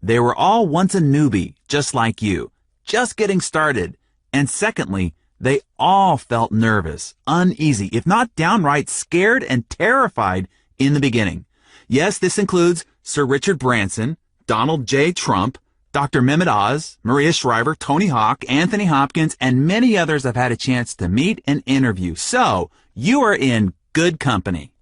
They were all once a newbie, just like you, just getting started. And secondly, they all felt nervous, uneasy, if not downright scared and terrified in the beginning. Yes, this includes Sir Richard Branson, Donald J. Trump, Dr. Mehmet Oz, Maria Shriver, Tony Hawk, Anthony Hopkins, and many others I've had a chance to meet and interview. So, you are in good company.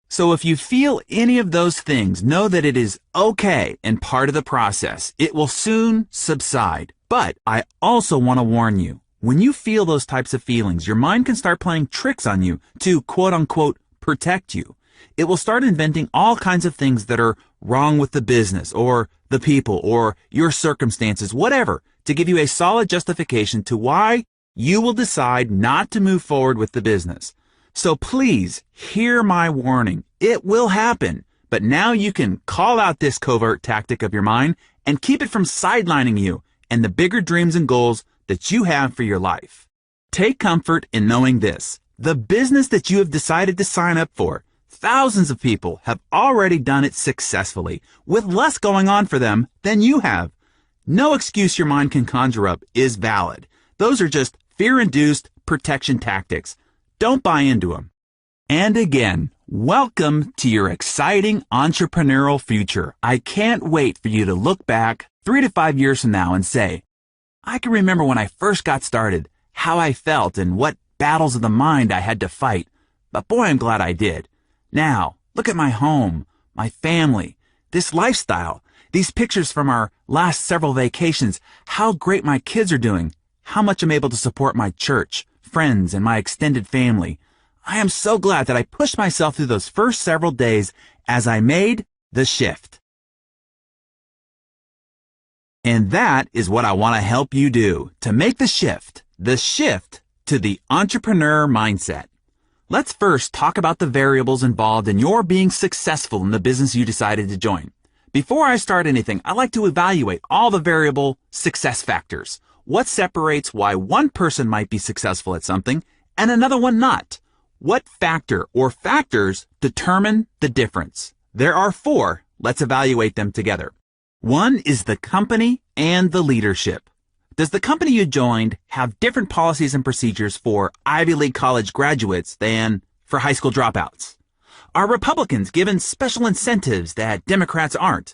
So if you feel any of those things, know that it is okay and part of the process. It will soon subside. But I also want to warn you, when you feel those types of feelings, your mind can start playing tricks on you to quote-unquote protect you. It will start inventing all kinds of things that are wrong with the business or the people or your circumstances, whatever, to give you a solid justification to why you will decide not to move forward with the business. So please hear my warning. It will happen, but now you can call out this covert tactic of your mind and keep it from sidelining you and the bigger dreams and goals that you have for your life. Take comfort in knowing this. The business that you have decided to sign up for, thousands of people have already done it successfully with less going on for them than you have. No excuse your mind can conjure up is valid. Those are just fear-induced protection tactics. Don't buy into them. And again, welcome to your exciting entrepreneurial future. I can't wait for you to look back 3 to 5 years from now and say, I can remember when I first got started, how I felt and what battles of the mind I had to fight. But boy, I'm glad I did. Now, look at my home, my family, this lifestyle, these pictures from our last several vacations, how great my kids are doing, how much I'm able to support my church, friends, and my extended family. I am so glad that I pushed myself through those first several days as I made the shift. And that is what I want to help you do, to make the shift to the entrepreneur mindset. Let's first talk about the variables involved in your being successful in the business you decided to join. Before I start anything, I like to evaluate all the variable success factors. What separates why one person might be successful at something and another one not? What factor or factors determine the difference? There are 4. Let's evaluate them together. 1 is the company and the leadership. Does the company you joined have different policies and procedures for Ivy League college graduates than for high school dropouts? Are Republicans given special incentives that Democrats aren't?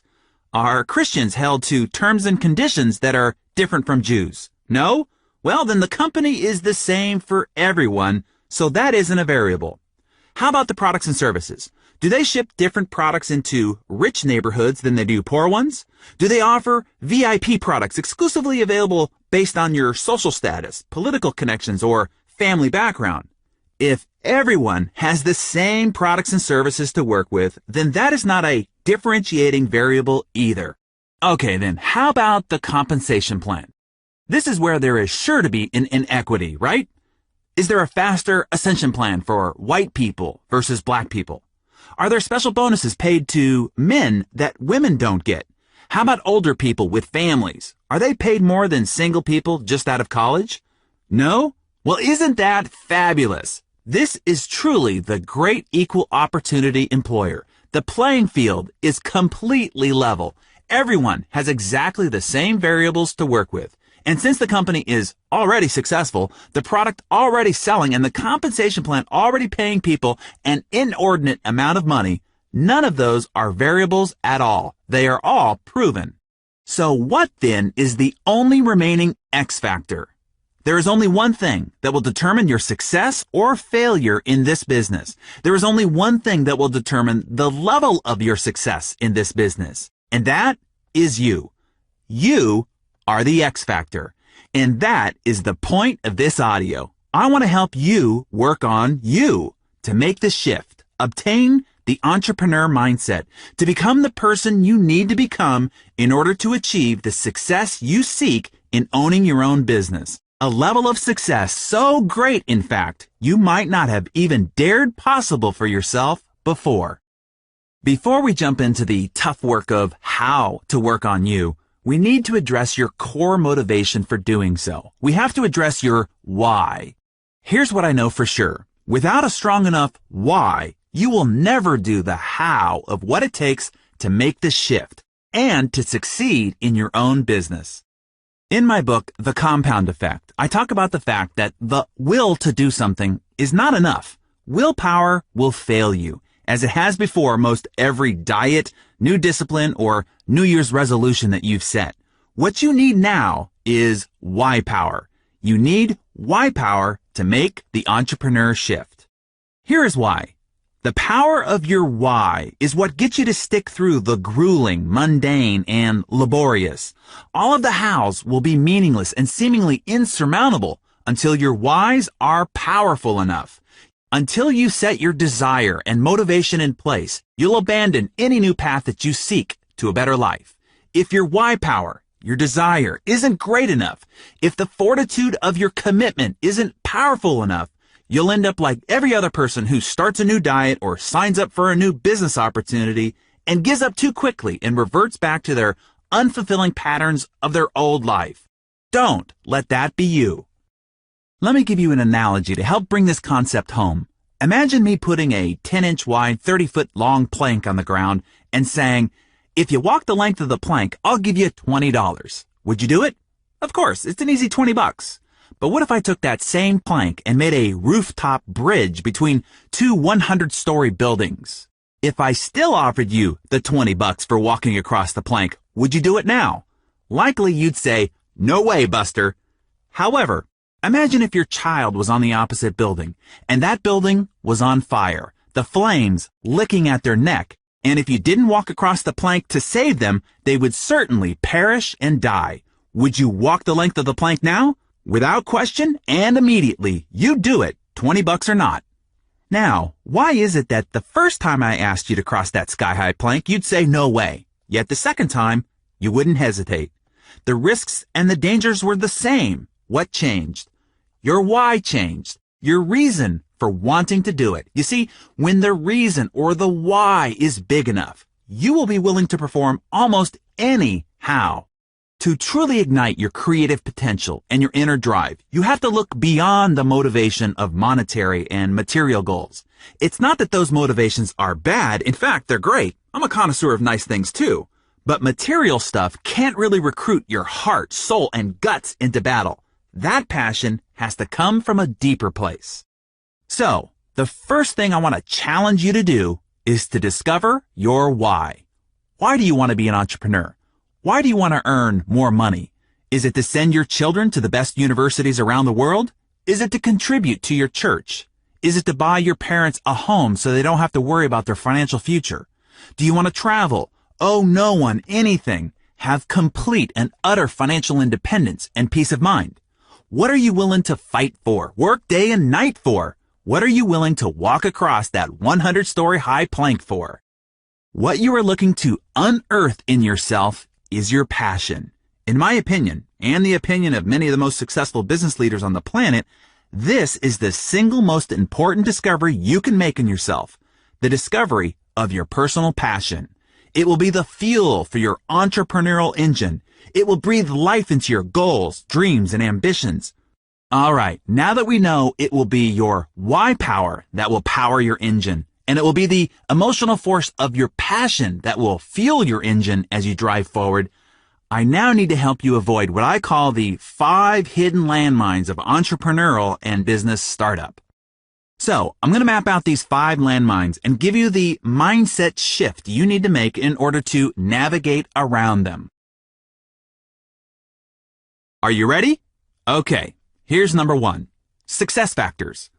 Are Christians held to terms and conditions that are different from Jews? No? Well, then the company is the same for everyone, so that isn't a variable. How about the products and services? Do they ship different products into rich neighborhoods than they do poor ones? Do they offer VIP products exclusively available based on your social status, political connections, or family background? If everyone has the same products and services to work with, then that is not a differentiating variable either. Okay, then how about the compensation plan? This is where there is sure to be an inequity, right? Is there a faster ascension plan for white people versus black people? Are there special bonuses paid to men that women don't get? How about older people with families? Are they paid more than single people just out of college? No? Well, isn't that fabulous? This is truly the great equal opportunity employer. The playing field is completely level. Everyone has exactly the same variables to work with. And since the company is already successful, the product already selling, and the compensation plan already paying people an inordinate amount of money, none of those are variables at all. They are all proven. So what then is the only remaining X factor? There is only one thing that will determine your success or failure in this business. There is only one thing that will determine the level of your success in this business. And that is you. You are the X factor. And that is the point of this audio. I want to help you work on you to make the shift, obtain the entrepreneur mindset, to become the person you need to become in order to achieve the success you seek in owning your own business. A level of success so great, in fact, you might not have even dared possible for yourself before. Before we jump into the tough work of how to work on you, we need to address your core motivation for doing so. We have to address your why. Here's what I know for sure. Without a strong enough why, you will never do the how of what it takes to make the shift. and to succeed in your own business. In my book, The Compound Effect, I talk about the fact that the will to do something is not enough. Willpower will fail you, as it has before most every diet, new discipline, or New Year's resolution that you've set. What you need now is why power. You need why power to make the entrepreneur shift. Here is why. The power of your why is what gets you to stick through the grueling, mundane, and laborious. All of the hows will be meaningless and seemingly insurmountable until your whys are powerful enough. Until you set your desire and motivation in place, you'll abandon any new path that you seek to a better life. If your why power, your desire, isn't great enough, if the fortitude of your commitment isn't powerful enough, you'll end up like every other person who starts a new diet or signs up for a new business opportunity and gives up too quickly and reverts back to their unfulfilling patterns of their old life. Don't let that be you. Let me give you an analogy to help bring this concept home. Imagine me putting a 10-inch wide, 30-foot long plank on the ground and saying, if you walk the length of the plank, I'll give you $20. Would you do it? Of course, it's an easy $20. But what if I took that same plank and made a rooftop bridge between two 100-story buildings? If I still offered you the $20 for walking across the plank, would you do it now? Likely you'd say, no way, Buster. However, imagine if your child was on the opposite building, and that building was on fire, the flames licking at their neck, and if you didn't walk across the plank to save them, they would certainly perish and die. Would you walk the length of the plank now? Without question and immediately, you'd do it, $20 or not. Now, why is it that the first time I asked you to cross that sky-high plank, you'd say no way, yet the second time, you wouldn't hesitate? The risks and the dangers were the same. What changed? Your why changed. Your reason for wanting to do it. You see, when the reason or the why is big enough, you will be willing to perform almost any how. To truly ignite your creative potential and your inner drive, you have to look beyond the motivation of monetary and material goals. It's not that those motivations are bad. In fact, they're great. I'm a connoisseur of nice things too. But material stuff can't really recruit your heart, soul, and guts into battle. That passion has to come from a deeper place. So, the first thing I want to challenge you to do is to discover your why. Why do you want to be an entrepreneur? Why do you want to earn more money? Is it to send your children to the best universities around the world? Is it to contribute to your church? Is it to buy your parents a home so they don't have to worry about their financial future? Do you want to travel? Owe no one anything? Have complete and utter financial independence and peace of mind? What are you willing to fight for? Work day and night for? What are you willing to walk across that 100-story high plank for? What you are looking to unearth in yourself is your passion. In my opinion, and the opinion of many of the most successful business leaders on the planet, this is the single most important discovery you can make in yourself. The discovery of your personal passion. It will be the fuel for your entrepreneurial engine. It will breathe life into your goals, dreams, and ambitions. All right, now that we know it will be your why power that will power your engine, and it will be the emotional force of your passion that will fuel your engine as you drive forward, I now need to help you avoid what I call the 5 hidden landmines of entrepreneurial and business startup. So, I'm going to map out these 5 landmines and give you the mindset shift you need to make in order to navigate around them. Are you ready? Okay, here's number 1. Success factors.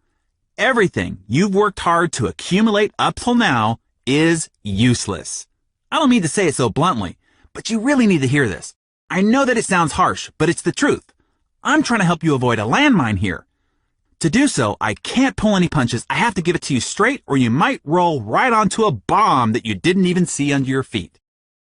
Everything you've worked hard to accumulate up till now is useless. I don't mean to say it so bluntly, but you really need to hear this. I know that it sounds harsh, but it's the truth. I'm trying to help you avoid a landmine here. To do so, I can't pull any punches. I have to give it to you straight, or you might roll right onto a bomb that you didn't even see under your feet.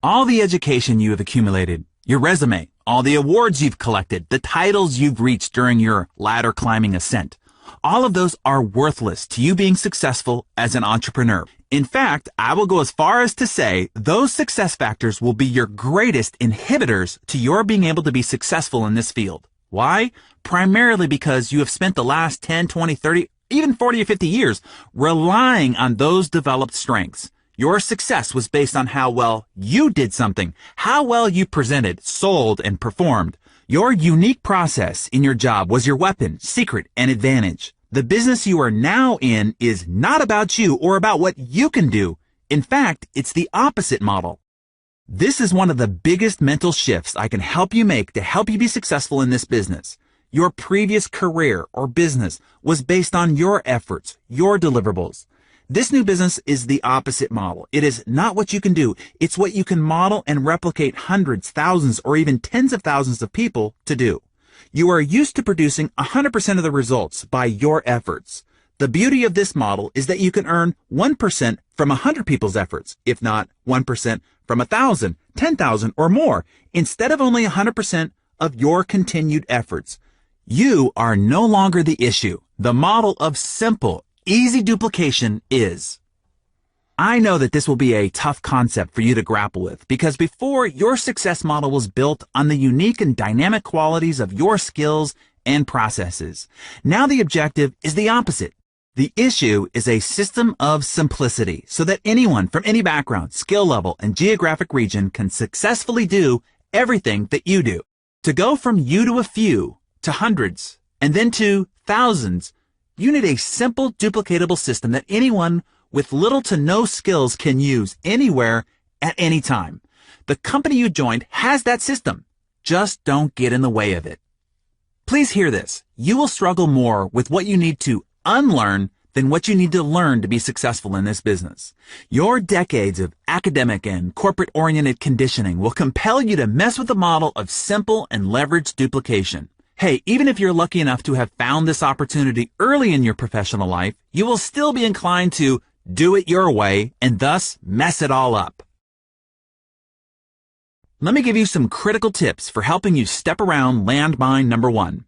All the education you have accumulated, your resume, all the awards you've collected, the titles you've reached during your ladder climbing ascent, all of those are worthless to you being successful as an entrepreneur. In fact, I will go as far as to say those success factors will be your greatest inhibitors to your being able to be successful in this field. Why? Primarily because you have spent the last 10, 20, 30, even 40 or 50 years relying on those developed strengths. Your success was based on how well you did something, how well you presented, sold, and performed. Your unique process in your job was your weapon, secret, and advantage. The business you are now in is not about you or about what you can do. In fact, it's the opposite model. This is one of the biggest mental shifts I can help you make to help you be successful in this business. Your previous career or business was based on your efforts, your deliverables. This new business is the opposite model. It is not what you can do. It's what you can model and replicate hundreds, thousands, or even tens of thousands of people to do. You are used to producing 100% of the results by your efforts. The beauty of this model is that you can earn 1% from 100 people's efforts, if not 1% from 1,000, 10,000, or more, instead of only 100% of your continued efforts. You are no longer the issue. The model of simple, easy duplication is. I know that this will be a tough concept for you to grapple with because before, your success model was built on the unique and dynamic qualities of your skills and processes. Now the objective is the opposite. The issue is a system of simplicity so that anyone from any background, skill level, and geographic region can successfully do everything that you do. To go from you to a few, to hundreds, and then to thousands, you need a simple, duplicatable system that anyone with little to no skills can use anywhere at any time. The company you joined has that system. Just don't get in the way of it. Please hear this. You will struggle more with what you need to unlearn than what you need to learn to be successful in this business. Your decades of academic and corporate-oriented conditioning will compel you to mess with the model of simple and leveraged duplication. Hey, even if you're lucky enough to have found this opportunity early in your professional life, you will still be inclined to do it your way and thus mess it all up. Let me give you some critical tips for helping you step around landmine number 1.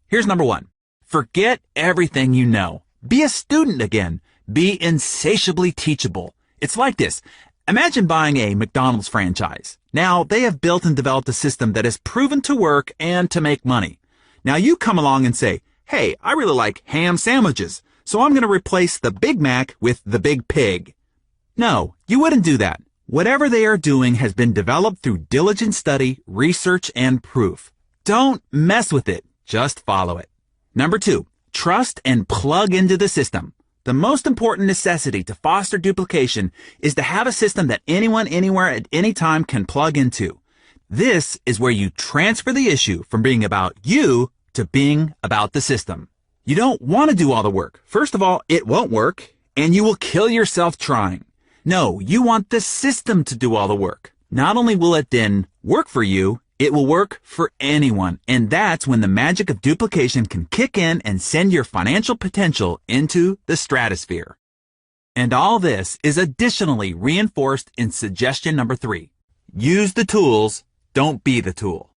Here's number 1. Forget everything you know. Be a student again. Be insatiably teachable. It's like this. Imagine buying a McDonald's franchise. Now, they have built and developed a system that is proven to work and to make money. Now you come along and say, hey, I really like ham sandwiches, so I'm going to replace the Big Mac with the Big Pig. No, you wouldn't do that. Whatever they are doing has been developed through diligent study, research, and proof. Don't mess with it. Just follow it. Number 2, trust and plug into the system. The most important necessity to foster duplication is to have a system that anyone, anywhere, at any time can plug into. This is where you transfer the issue from being about you to being about the system. You don't want to do all the work. First of all, it won't work, and you will kill yourself trying. No, you want the system to do all the work. Not only will it then work for you, it will work for anyone, and that's when the magic of duplication can kick in and send your financial potential into the stratosphere. And all this is additionally reinforced in suggestion number 3. Use the tools, don't be the tool.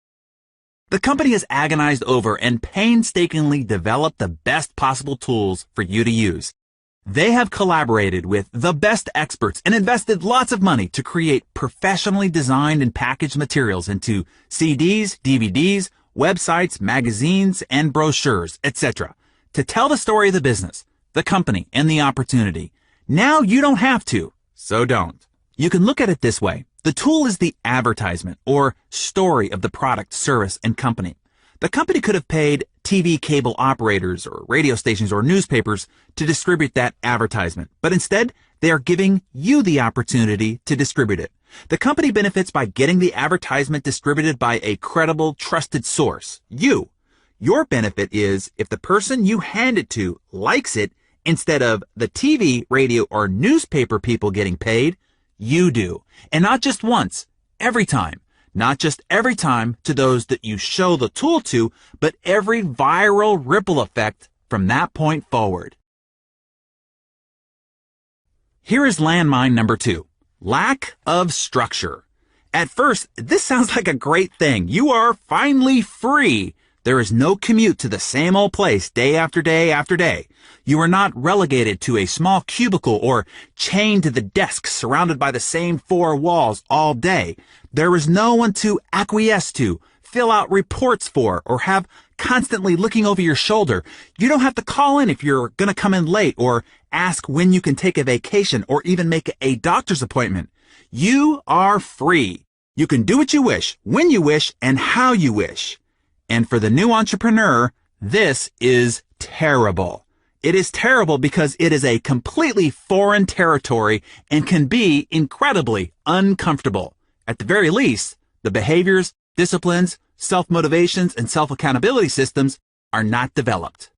The company has agonized over and painstakingly developed the best possible tools for you to use. They have collaborated with the best experts and invested lots of money to create professionally designed and packaged materials into CDs, DVDs, websites, magazines, and brochures, etc. to tell the story of the business, the company, and the opportunity. Now you don't have to, so don't. You can look at it this way. The tool is the advertisement or story of the product, service, and company. The company could have paid TV cable operators or radio stations or newspapers to distribute that advertisement, but instead they are giving you the opportunity to distribute it. The company benefits by getting the advertisement distributed by a credible, trusted source, you. Your benefit is if the person you hand it to likes it instead of the TV, radio, or newspaper people getting paid, you do. And not just once, every time. Not just every time to those that you show the tool to, but every viral ripple effect from that point forward. Here is landmine number 2. Lack of structure. At first, this sounds like a great thing. You are finally free. There is no commute to the same old place day after day after day. You are not relegated to a small cubicle or chained to the desk surrounded by the same 4 walls all day. There is no one to acquiesce to, fill out reports for, or have constantly looking over your shoulder. You don't have to call in if you're going to come in late or ask when you can take a vacation, or even make a doctor's appointment. You are free. You can do what you wish, when you wish, and how you wish. And for the new entrepreneur, this is terrible. It is terrible because it is a completely foreign territory and can be incredibly uncomfortable. At the very least, the behaviors, disciplines, self-motivations, and self-accountability systems are not developed.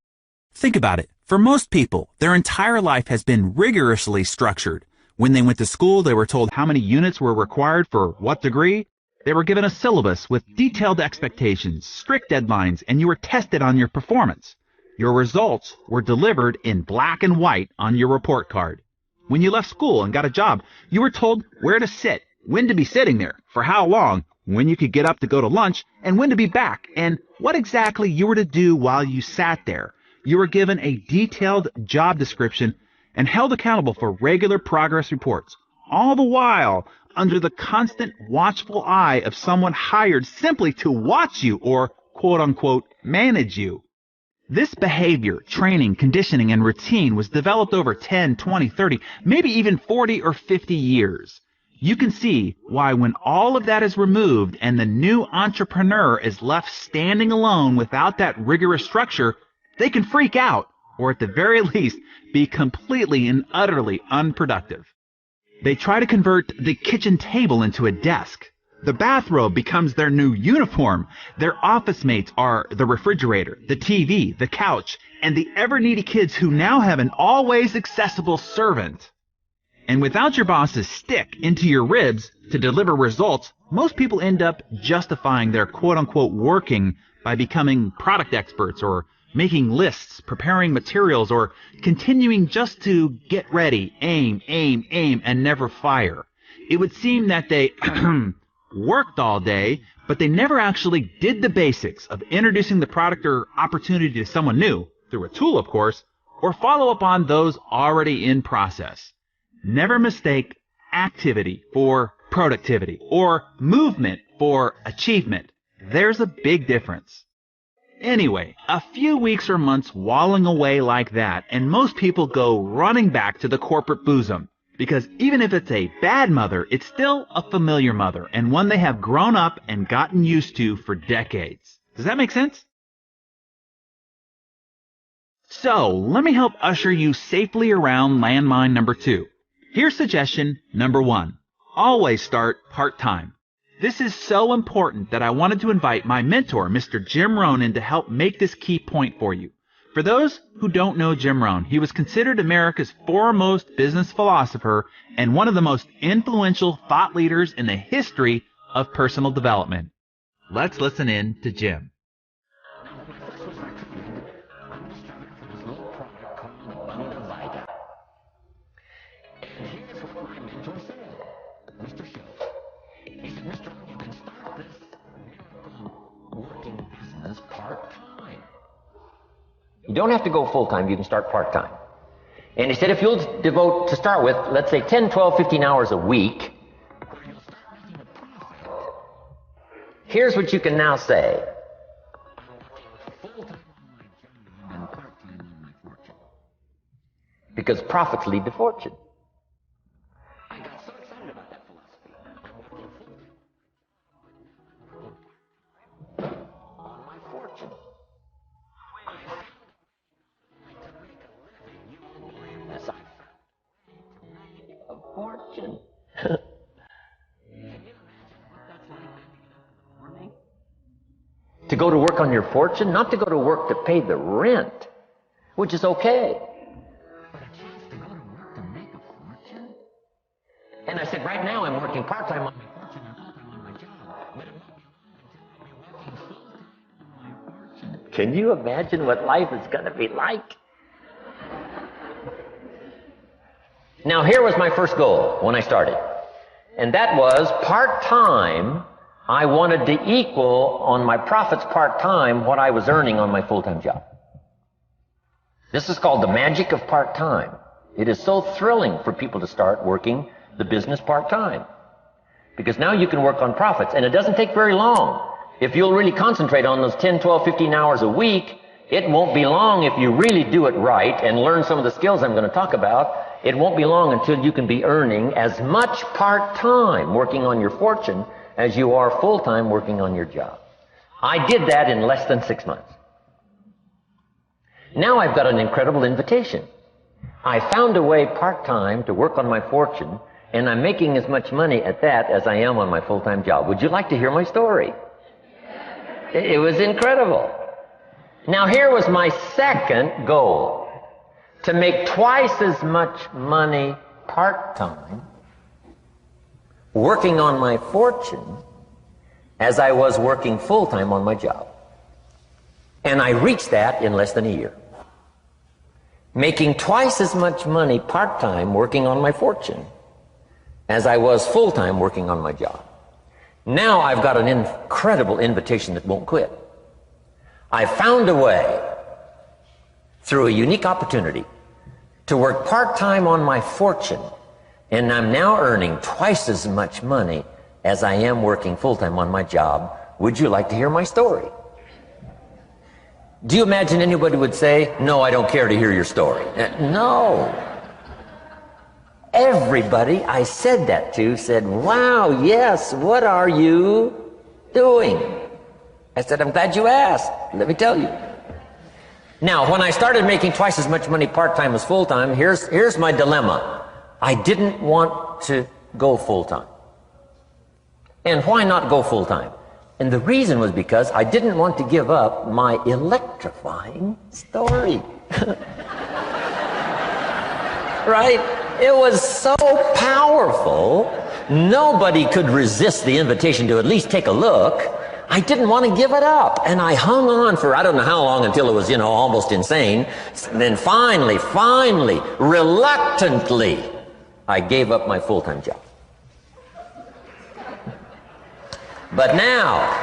Think about it. For most people, their entire life has been rigorously structured. When they went to school, they were told how many units were required for what degree. They were given a syllabus with detailed expectations, strict deadlines, and you were tested on your performance. Your results were delivered in black and white on your report card. When you left school and got a job, you were told where to sit, when to be sitting there, for how long, when you could get up to go to lunch, and when to be back, and what exactly you were to do while you sat there. You were given a detailed job description and held accountable for regular progress reports, all the while under the constant watchful eye of someone hired simply to watch you or, quote-unquote, manage you. This behavior, training, conditioning, and routine was developed over 10, 20, 30, maybe even 40 or 50 years. You can see why when all of that is removed and the new entrepreneur is left standing alone without that rigorous structure, they can freak out, or at the very least, be completely and utterly unproductive. They try to convert the kitchen table into a desk. The bathrobe becomes their new uniform. Their office mates are the refrigerator, the TV, the couch, and the ever-needy kids who now have an always accessible servant. And without your boss's stick into your ribs to deliver results, most people end up justifying their quote-unquote working by becoming product experts or making lists, preparing materials, or continuing just to get ready, aim, and never fire. It would seem that they worked all day, but they never actually did the basics of introducing the product or opportunity to someone new, through a tool of course, or follow up on those already in process. Never mistake activity for productivity, or movement for achievement. There's a big difference. Anyway, a few weeks or months walling away like that, and most people go running back to the corporate bosom. Because even if it's a bad mother, it's still a familiar mother, and one they have grown up and gotten used to for decades. Does that make sense? So, let me help usher you safely around landmine number 2. Here's suggestion number 1. Always start part-time. This is so important that I wanted to invite my mentor, Mr. Jim Rohn, in to help make this key point for you. For those who don't know Jim Rohn, he was considered America's foremost business philosopher and one of the most influential thought leaders in the history of personal development. Let's listen in to Jim. You don't have to go full-time, you can start part-time. And he said if you'll devote, to start with, let's say 10, 12, 15 hours a week, here's what you can now say. Because profits lead to fortune. I got so excited about that philosophy. On my fortune. A fortune. To go to work on your fortune, not to go to work to pay the rent, which is okay. But a chance to go to work to make a fortune? And I said, right now I'm working part-time on my fortune and full-time on my job. But it won't be long until I'll be working full-time on my fortune. Can you imagine what life is going to be like? Now, here was my first goal when I started. And that was part-time. I wanted to equal on my profits part-time what I was earning on my full-time job. This is called the magic of part-time. It is so thrilling for people to start working the business part-time. Because now you can work on profits, and it doesn't take very long. If you'll really concentrate on those 10, 12, 15 hours a week, It won't be long if you really do it right and learn some of the skills I'm going to talk about. It won't be long until you can be earning as much part-time working on your fortune as you are full-time working on your job. I did that in less than 6 months. Now I've got an incredible invitation. I found a way part-time to work on my fortune, and I'm making as much money at that as I am on my full-time job. Would you like to hear my story? It was incredible. Now here was my second goal, to make twice as much money part-time working on my fortune as I was working full-time on my job. And I reached that in less than a year. Making twice as much money part-time working on my fortune as I was full-time working on my job. Now I've got an incredible invitation that won't quit. I found a way, through a unique opportunity, to work part-time on my fortune, and I'm now earning twice as much money as I am working full-time on my job. Would you like to hear my story? Do you imagine anybody would say, no, I don't care to hear your story? No. Everybody I said that to said, wow, yes, what are you doing? I said, I'm glad you asked. Let me tell you. Now, when I started making twice as much money part-time as full-time, here's my dilemma. I didn't want to go full-time. And why not go full-time? And the reason was because I didn't want to give up my electrifying story. Right? It was so powerful, nobody could resist the invitation to at least take a look. I didn't want to give it up. And I hung on for I don't know how long until it was, almost insane. And then finally, reluctantly, I gave up my full-time job. But now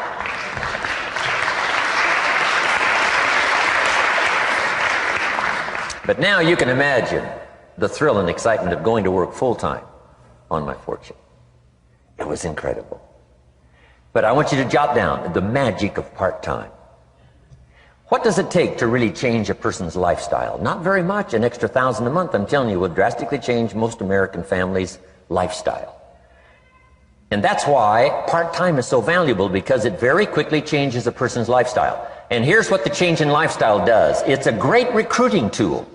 you can imagine the thrill and excitement of going to work full-time on my fortune. It was incredible. But I want you to jot down the magic of part-time. What does it take to really change a person's lifestyle? Not very much. An extra $1,000 a month, I'm telling you, will drastically change most American families' lifestyle. And that's why part-time is so valuable, because it very quickly changes a person's lifestyle. And here's what the change in lifestyle does. It's a great recruiting tool.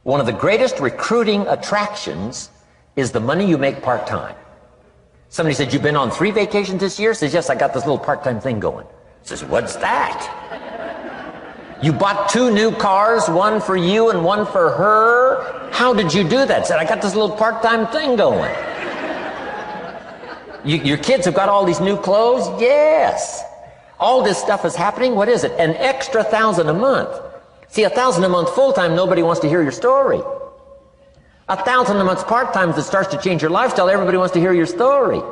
One of the greatest recruiting attractions is the money you make part-time. Somebody said, you've been on 3 vacations this year? Says, yes, I got this little part-time thing going. Says, what's that? You bought 2 new cars, one for you and one for her? How did you do that? Said, I got this little part-time thing going. Your kids have got all these new clothes? Yes. All this stuff is happening. What is it? An extra $1,000 a month. See, $1,000 a month full-time, nobody wants to hear your story. $1,000 a month part-time that starts to change your lifestyle, everybody wants to hear your story.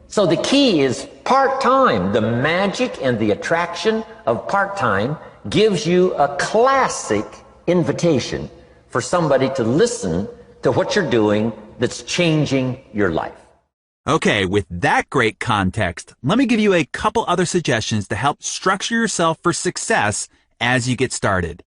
So the key is part-time. The magic and the attraction of part-time gives you a classic invitation for somebody to listen to what you're doing that's changing your life. Okay, with that great context, let me give you a couple other suggestions to help structure yourself for success as you get started.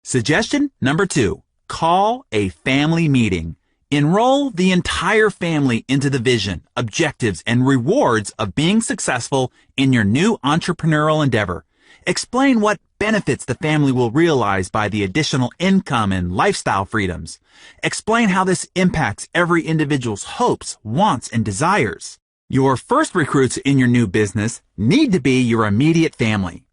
Suggestion number 2, call a family meeting. Enroll the entire family into the vision, objectives, and rewards of being successful in your new entrepreneurial endeavor. Explain what benefits the family will realize by the additional income and lifestyle freedoms. Explain how this impacts every individual's hopes, wants, and desires. Your first recruits in your new business need to be your immediate family.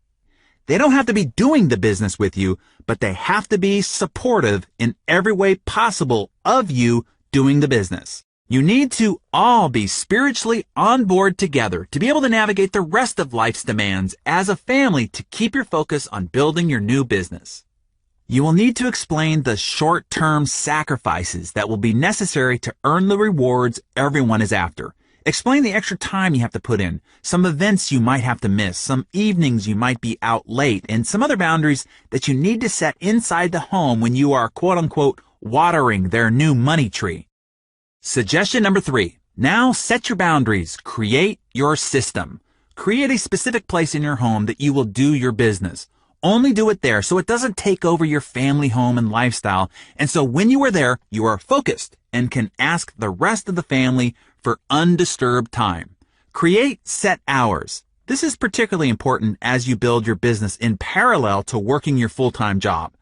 They don't have to be doing the business with you, but they have to be supportive in every way possible of you doing the business. You need to all be spiritually on board together to be able to navigate the rest of life's demands as a family to keep your focus on building your new business. You will need to explain the short-term sacrifices that will be necessary to earn the rewards everyone is after. Explain the extra time you have to put in, some events you might have to miss, some evenings you might be out late, and some other boundaries that you need to set inside the home when you are quote-unquote watering their new money tree. Suggestion number 3. Now set your boundaries. Create your system. Create a specific place in your home that you will do your business. only do it there so it doesn't take over your family home and lifestyle. And so when you are there, you are focused and can ask the rest of the family for undisturbed time. Create set hours. This is particularly important as you build your business in parallel to working your full-time job.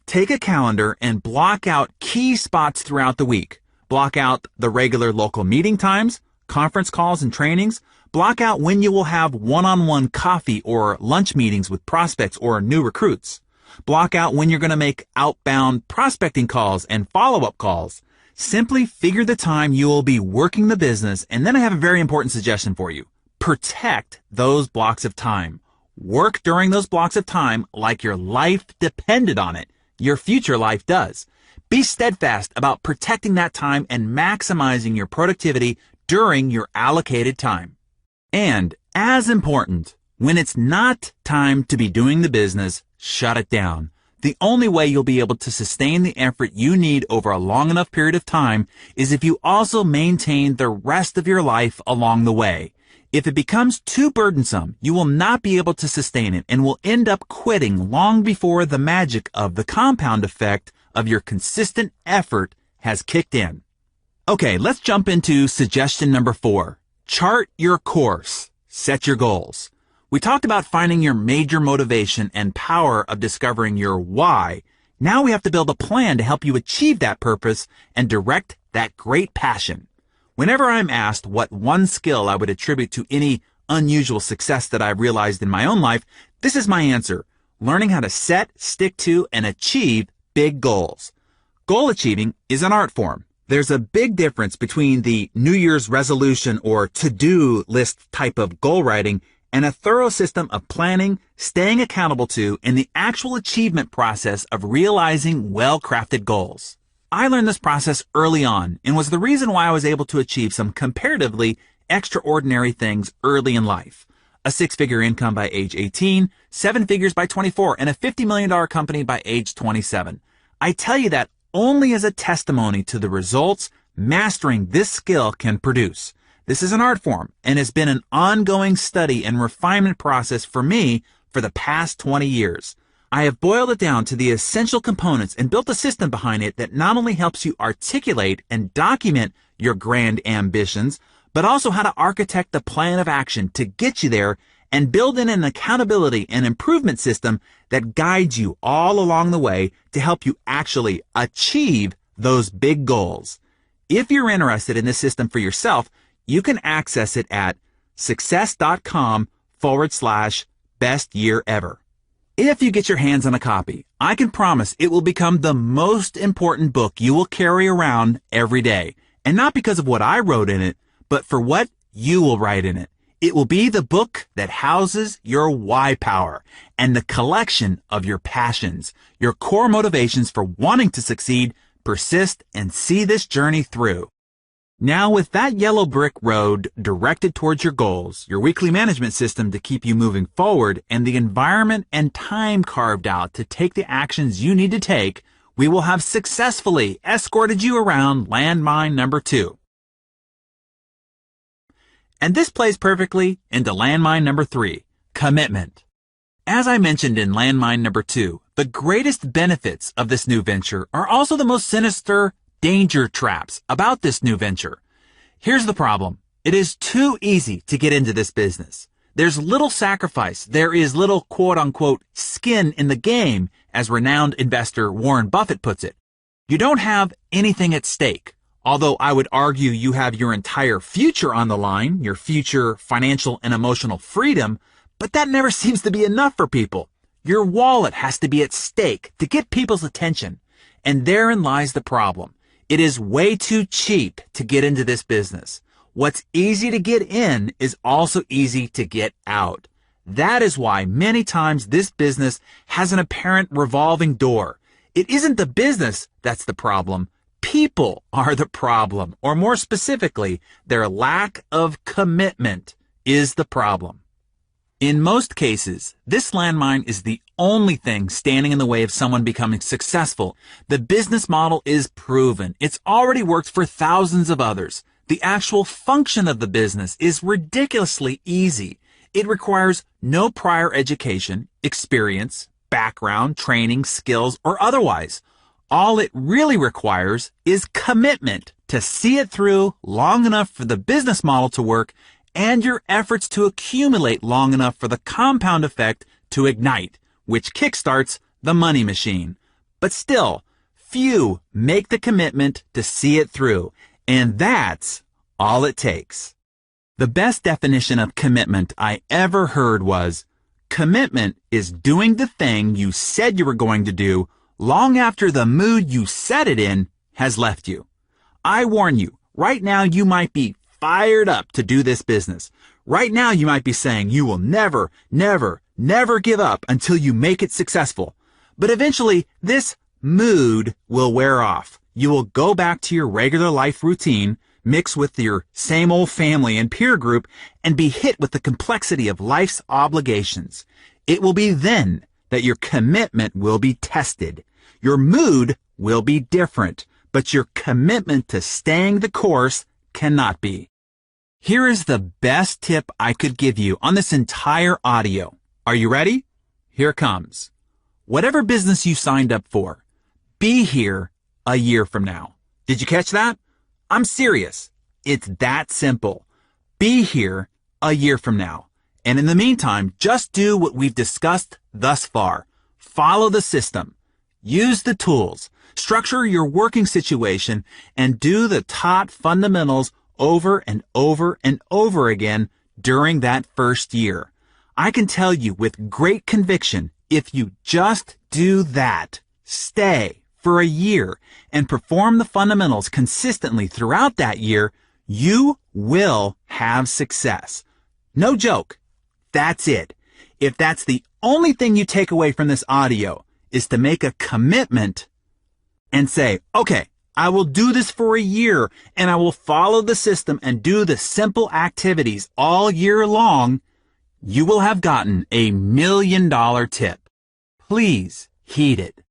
Take a calendar and block out key spots throughout the week. Block out the regular local meeting times, conference calls and trainings. Block out when you will have one-on-one coffee or lunch meetings with prospects or new recruits. Block out when you're going to make outbound prospecting calls and follow-up calls. Simply figure the time you will be working the business, and then I have a very important suggestion for you. Protect those blocks of time. Work during those blocks of time like your life depended on it. Your future life does. Be steadfast about protecting that time and maximizing your productivity during your allocated time. And as important, when it's not time to be doing the business, shut it down. The only way you'll be able to sustain the effort you need over a long enough period of time is if you also maintain the rest of your life along the way. If it becomes too burdensome, you will not be able to sustain it and will end up quitting long before the magic of the compound effect of your consistent effort has kicked in. Okay, let's jump into suggestion number 4. Chart your course. Set your goals. We talked about finding your major motivation and power of discovering your why. Now we have to build a plan to help you achieve that purpose and direct that great passion. Whenever I'm asked what one skill I would attribute to any unusual success that I've realized in my own life, this is my answer. Learning how to set, stick to, and achieve big goals. Goal achieving is an art form. There's a big difference between the New Year's resolution or to-do list type of goal writing and a thorough system of planning, staying accountable to, and the actual achievement process of realizing well-crafted goals. I learned this process early on and was the reason why I was able to achieve some comparatively extraordinary things early in life. A 6-figure income by age 18, 7 figures by 24, and a $50 million company by age 27. I tell you that only as a testimony to the results mastering this skill can produce. This is an art form and has been an ongoing study and refinement process for me for the past 20 years. I have boiled it down to the essential components and built a system behind it that not only helps you articulate and document your grand ambitions, but also how to architect the plan of action to get you there and build in an accountability and improvement system that guides you all along the way to help you actually achieve those big goals. If you're interested in this system for yourself, you can access it at success.com/best year ever. If you get your hands on a copy, I can promise it will become the most important book you will carry around every day. And not because of what I wrote in it, but for what you will write in it. It will be the book that houses your why power and the collection of your passions, your core motivations for wanting to succeed, persist, and see this journey through. Now, with that yellow brick road directed towards your goals, your weekly management system to keep you moving forward, and the environment and time carved out to take the actions you need to take, we will have successfully escorted you around landmine number 2. And this plays perfectly into landmine number 3, commitment. As I mentioned in landmine number 2, the greatest benefits of this new venture are also the most sinister danger traps about this new venture. Here's the problem. It is too easy to get into this business. There's little sacrifice. There is little quote-unquote skin in the game, as renowned investor Warren Buffett puts it. You don't have anything at stake. Although I would argue you have your entire future on the line, your future financial and emotional freedom, but that never seems to be enough for people. Your wallet has to be at stake to get people's attention. And therein lies the problem. It is way too cheap to get into this business. What's easy to get in is also easy to get out. That is why many times this business has an apparent revolving door. It isn't the business that's the problem. People are the problem, or more specifically, their lack of commitment is the problem. In most cases, this landmine is the only thing standing in the way of someone becoming successful. The business model is proven. It's already worked for thousands of others. The actual function of the business is ridiculously easy. It requires no prior education, experience, background, training, skills, or otherwise. All it really requires is commitment to see it through long enough for the business model to work and your efforts to accumulate long enough for the compound effect to ignite, which kickstarts the money machine. But still, few make the commitment to see it through, and that's all it takes. The best definition of commitment I ever heard was, commitment is doing the thing you said you were going to do long after the mood you set it in has left you. I warn you, right now you might be fired up to do this business. Right now you might be saying you will never, never, never give up until you make it successful. But eventually, this mood will wear off. You will go back to your regular life routine, mix with your same old family and peer group, and be hit with the complexity of life's obligations. It will be then that your commitment will be tested. Your mood will be different, but your commitment to staying the course cannot be. Here is the best tip I could give you on this entire audio. Are you ready? Here it comes. Whatever business you signed up for, be here a year from now. Did you catch that? I'm serious. It's that simple. Be here a year from now. And in the meantime, just do what we've discussed thus far. Follow the system. Use the tools. Structure your working situation and do the taught fundamentals over and over and over again during that first year. I can tell you with great conviction, if you just do that, stay for a year and perform the fundamentals consistently throughout that year, you will have success. No joke. That's it. If that's the only thing you take away from this audio is to make a commitment and say, okay, I will do this for a year and I will follow the system and do the simple activities all year long, you will have gotten $1 million tip. Please heed it.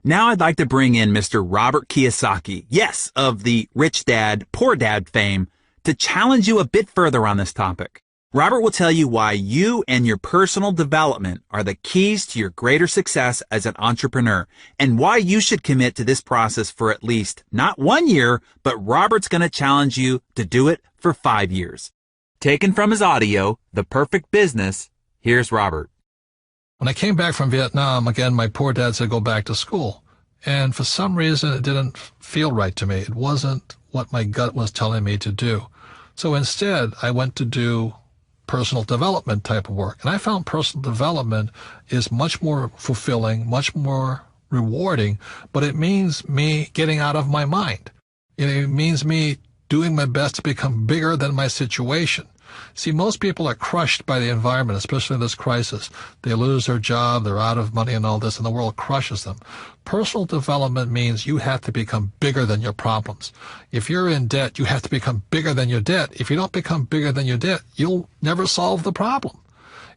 Now I'd like to bring in Mr. Robert Kiyosaki, yes, of the Rich Dad, Poor Dad fame, to challenge you a bit further on this topic. Robert will tell you why you and your personal development are the keys to your greater success as an entrepreneur and why you should commit to this process for at least not 1 year, but Robert's going to challenge you to do it for 5 years. Taken from his audio, The Perfect Business, here's Robert. When I came back from Vietnam, again, my poor dad said go back to school. And for some reason, it didn't feel right to me. It wasn't what my gut was telling me to do. So instead, I went to do personal development type of work. And I found personal development is much more fulfilling, much more rewarding, but it means me getting out of my mind. It means me doing my best to become bigger than my situation. See, most people are crushed by the environment, especially in this crisis. They lose their job, they're out of money and all this, and the world crushes them. Personal development means you have to become bigger than your problems. If you're in debt, you have to become bigger than your debt. If you don't become bigger than your debt, you'll never solve the problem.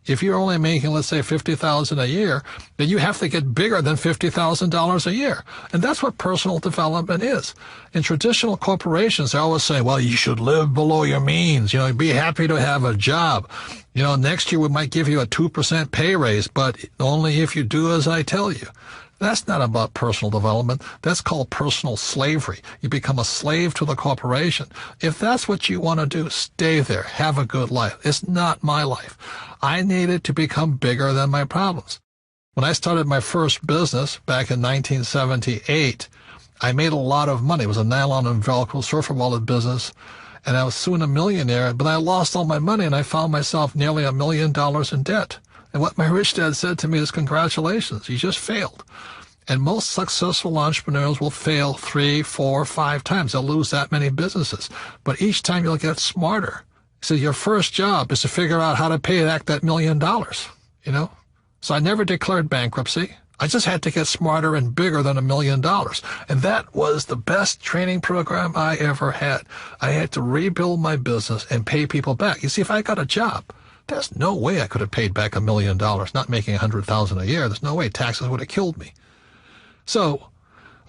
If you're only making, let's say, $50,000 a year, then you have to get bigger than $50,000 a year. And that's what personal development is. In traditional corporations, they always say, well, you should live below your means. Be happy to have a job. Next year we might give you a 2% pay raise, but only if you do as I tell you. That's not about personal development. That's called personal slavery. You become a slave to the corporation. If that's what you want to do, stay there. Have a good life. It's not my life. I needed to become bigger than my problems. When I started my first business back in 1978, I made a lot of money. It was a nylon and Velcro surfer wallet business, and I was soon a millionaire, but I lost all my money, and I found myself nearly $1 million in debt. And what my rich dad said to me is, congratulations, you just failed. And most successful entrepreneurs will fail 3, 4, 5 times. They'll lose that many businesses. But each time you'll get smarter. So your first job is to figure out how to pay back that $1 million, So I never declared bankruptcy. I just had to get smarter and bigger than $1 million. And that was the best training program I ever had. I had to rebuild my business and pay people back. You see, if I got a job, there's no way I could have paid back $1 million, not making $100,000 a year. There's no way. Taxes would have killed me. So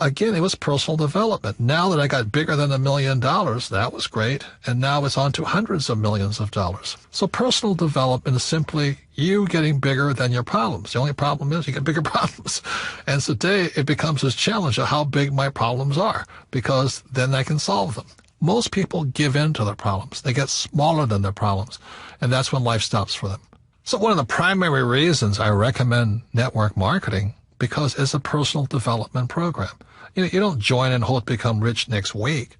Again, it was personal development. Now that I got bigger than $1 million, that was great. And now it's on to hundreds of millions of dollars. So personal development is simply you getting bigger than your problems. The only problem is you get bigger problems. And today it becomes this challenge of how big my problems are, because then I can solve them. Most people give in to their problems. They get smaller than their problems. And that's when life stops for them. So one of the primary reasons I recommend network marketing, because it's a personal development program. You don't join and hope to become rich next week.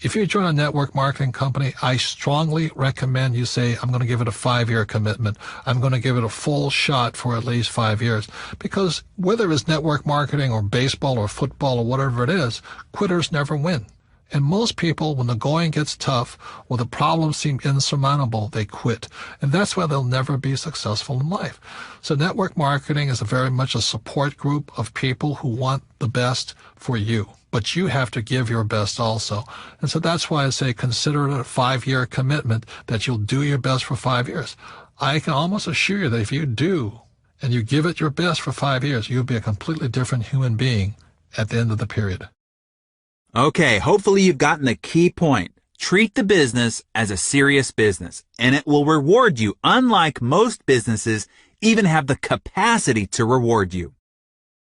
If you join a network marketing company, I strongly recommend you say, I'm going to give it a 5-year commitment. I'm going to give it a full shot for at least 5 years. Because whether it's network marketing or baseball or football or whatever it is, quitters never win. And most people, when the going gets tough or the problems seem insurmountable, they quit. And that's why they'll never be successful in life. So network marketing is very much a support group of people who want the best for you. But you have to give your best also. And so that's why I say consider it a 5-year commitment that you'll do your best for 5 years. I can almost assure you that if you do and you give it your best for 5 years, you'll be a completely different human being at the end of the period. Okay, hopefully you've gotten the key point. Treat the business as a serious business, and it will reward you, unlike most businesses even have the capacity to reward you.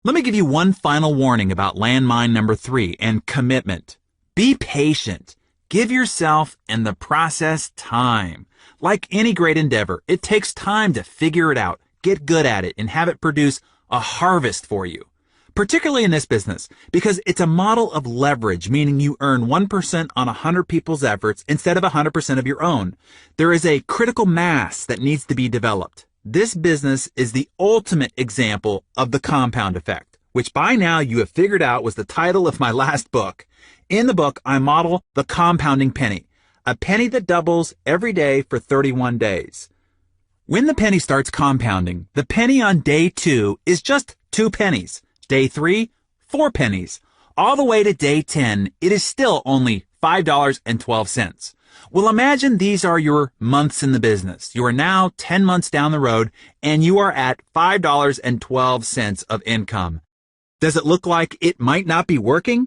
Let me give you one final warning about landmine number 3 and commitment. Be patient. Give yourself and the process time. Like any great endeavor, it takes time to figure it out, get good at it, and have it produce a harvest for you. Particularly in this business, because it's a model of leverage, meaning you earn 1% on 100 people's efforts instead of 100% of your own. There is a critical mass that needs to be developed. This business is the ultimate example of the compound effect, which by now you have figured out was the title of my last book. In the book, I model the compounding penny, a penny that doubles every day for 31 days. When the penny starts compounding, the penny on day 2 is just 2 pennies. Day 3, 4 pennies. All the way to day 10, it is still only $5.12. Well, imagine these are your months in the business. You are now 10 months down the road, and you are at $5.12 of income. Does it look like it might not be working?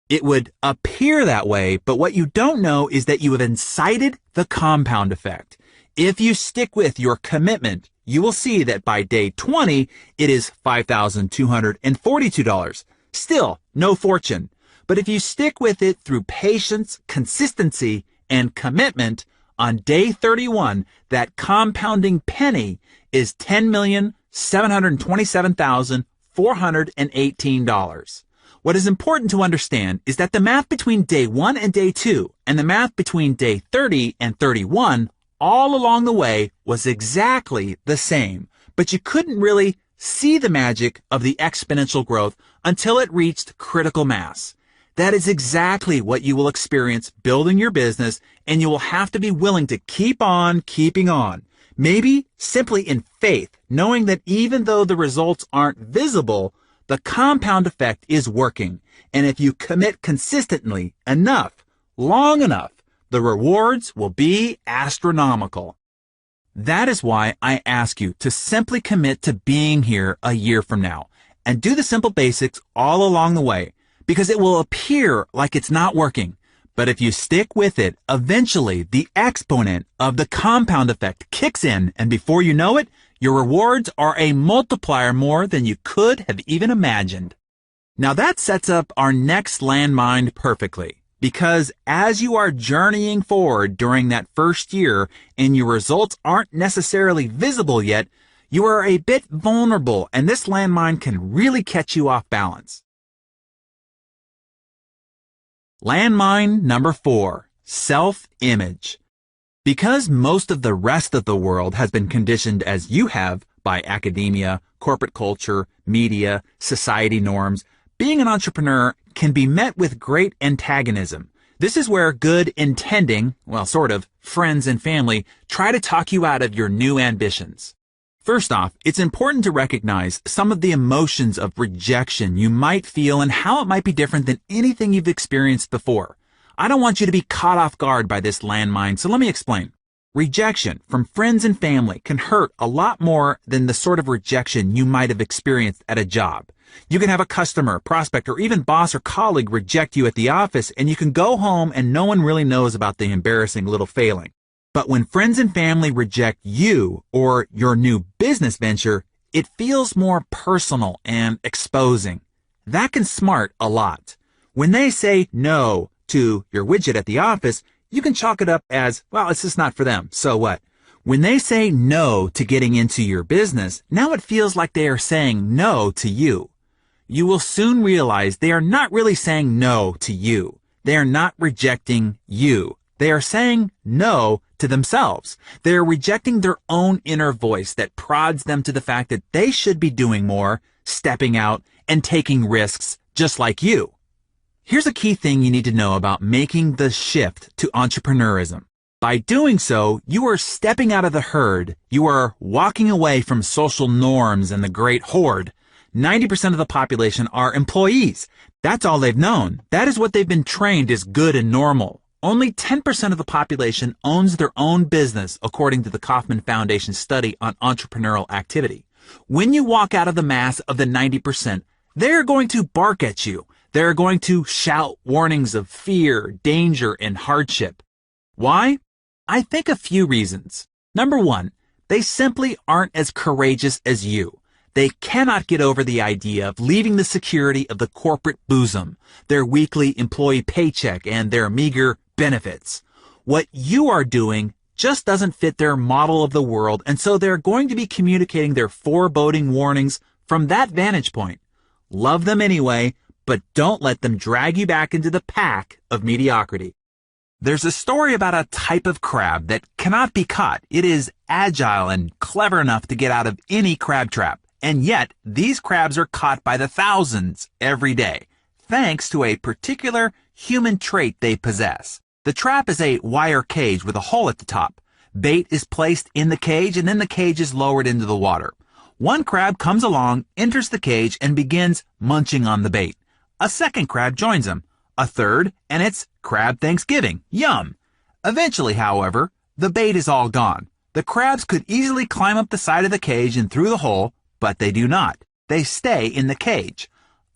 It would appear that way, but what you don't know is that you have incited the compound effect. If you stick with your commitment, you will see that by day 20, it is $5,242. Still, no fortune. But if you stick with it through patience, consistency, and commitment, on day 31, that compounding penny is $10,727,418. What is important to understand is that the math between day 1 and day 2 and the math between day 30 and 31 all along the way was exactly the same, but you couldn't really see the magic of the exponential growth until it reached critical mass. That is exactly what you will experience building your business, and you will have to be willing to keep on keeping on. Maybe simply in faith, knowing that even though the results aren't visible, the compound effect is working. And if you commit consistently enough, long enough, the rewards will be astronomical. That is why I ask you to simply commit to being here a year from now and do the simple basics all along the way, because it will appear like it's not working. But if you stick with it, eventually the exponent of the compound effect kicks in, and before you know it, your rewards are a multiplier more than you could have even imagined. Now that sets up our next landmine perfectly. Because as you are journeying forward during that first year and your results aren't necessarily visible yet, you are a bit vulnerable, and this landmine can really catch you off balance. Landmine number 4, self-image. Because most of the rest of the world has been conditioned as you have by academia, corporate culture, media, society norms, being an entrepreneur can be met with great antagonism. This is where good intending, well, sort of, friends and family try to talk you out of your new ambitions. First off, it's important to recognize some of the emotions of rejection you might feel and how it might be different than anything you've experienced before. I don't want you to be caught off guard by this landmine, so let me explain. Rejection from friends and family can hurt a lot more than the sort of rejection you might have experienced at a job. You can have a customer, prospect, or even boss or colleague reject you at the office, and you can go home and no one really knows about the embarrassing little failing. But when friends and family reject you or your new business venture, it feels more personal and exposing. That can smart a lot. When they say no to your widget at the office, you can chalk it up as, well, it's just not for them, so what? When they say no to getting into your business, now it feels like they are saying no to you. You will soon realize they are not really saying no to you. They are not rejecting you. They are saying no to themselves. They are rejecting their own inner voice that prods them to the fact that they should be doing more, stepping out, and taking risks just like you. Here's a key thing you need to know about making the shift to entrepreneurism. By doing so, you are stepping out of the herd. You are walking away from social norms and the great horde. 90% of the population are employees. That's all they've known. That is what they've been trained is good and normal. Only 10% of the population owns their own business, according to the Kauffman Foundation study on entrepreneurial activity. When you walk out of the mass of the 90%, they're going to bark at you. They're going to shout warnings of fear, danger, and hardship. Why? I think a few reasons. Number one, they simply aren't as courageous as you. They cannot get over the idea of leaving the security of the corporate bosom, their weekly employee paycheck, and their meager benefits. What you are doing just doesn't fit their model of the world, and so they're going to be communicating their foreboding warnings from that vantage point. Love them anyway, but don't let them drag you back into the pack of mediocrity. There's a story about a type of crab that cannot be caught. It is agile and clever enough to get out of any crab trap. And yet, these crabs are caught by the thousands every day, thanks to a particular human trait they possess. The trap is a wire cage with a hole at the top. Bait is placed in the cage, and then the cage is lowered into the water. One crab comes along, enters the cage, and begins munching on the bait. A second crab joins him. A third, and it's Crab Thanksgiving. Yum! Eventually, however, the bait is all gone. The crabs could easily climb up the side of the cage and through the hole, but they do not. They stay in the cage.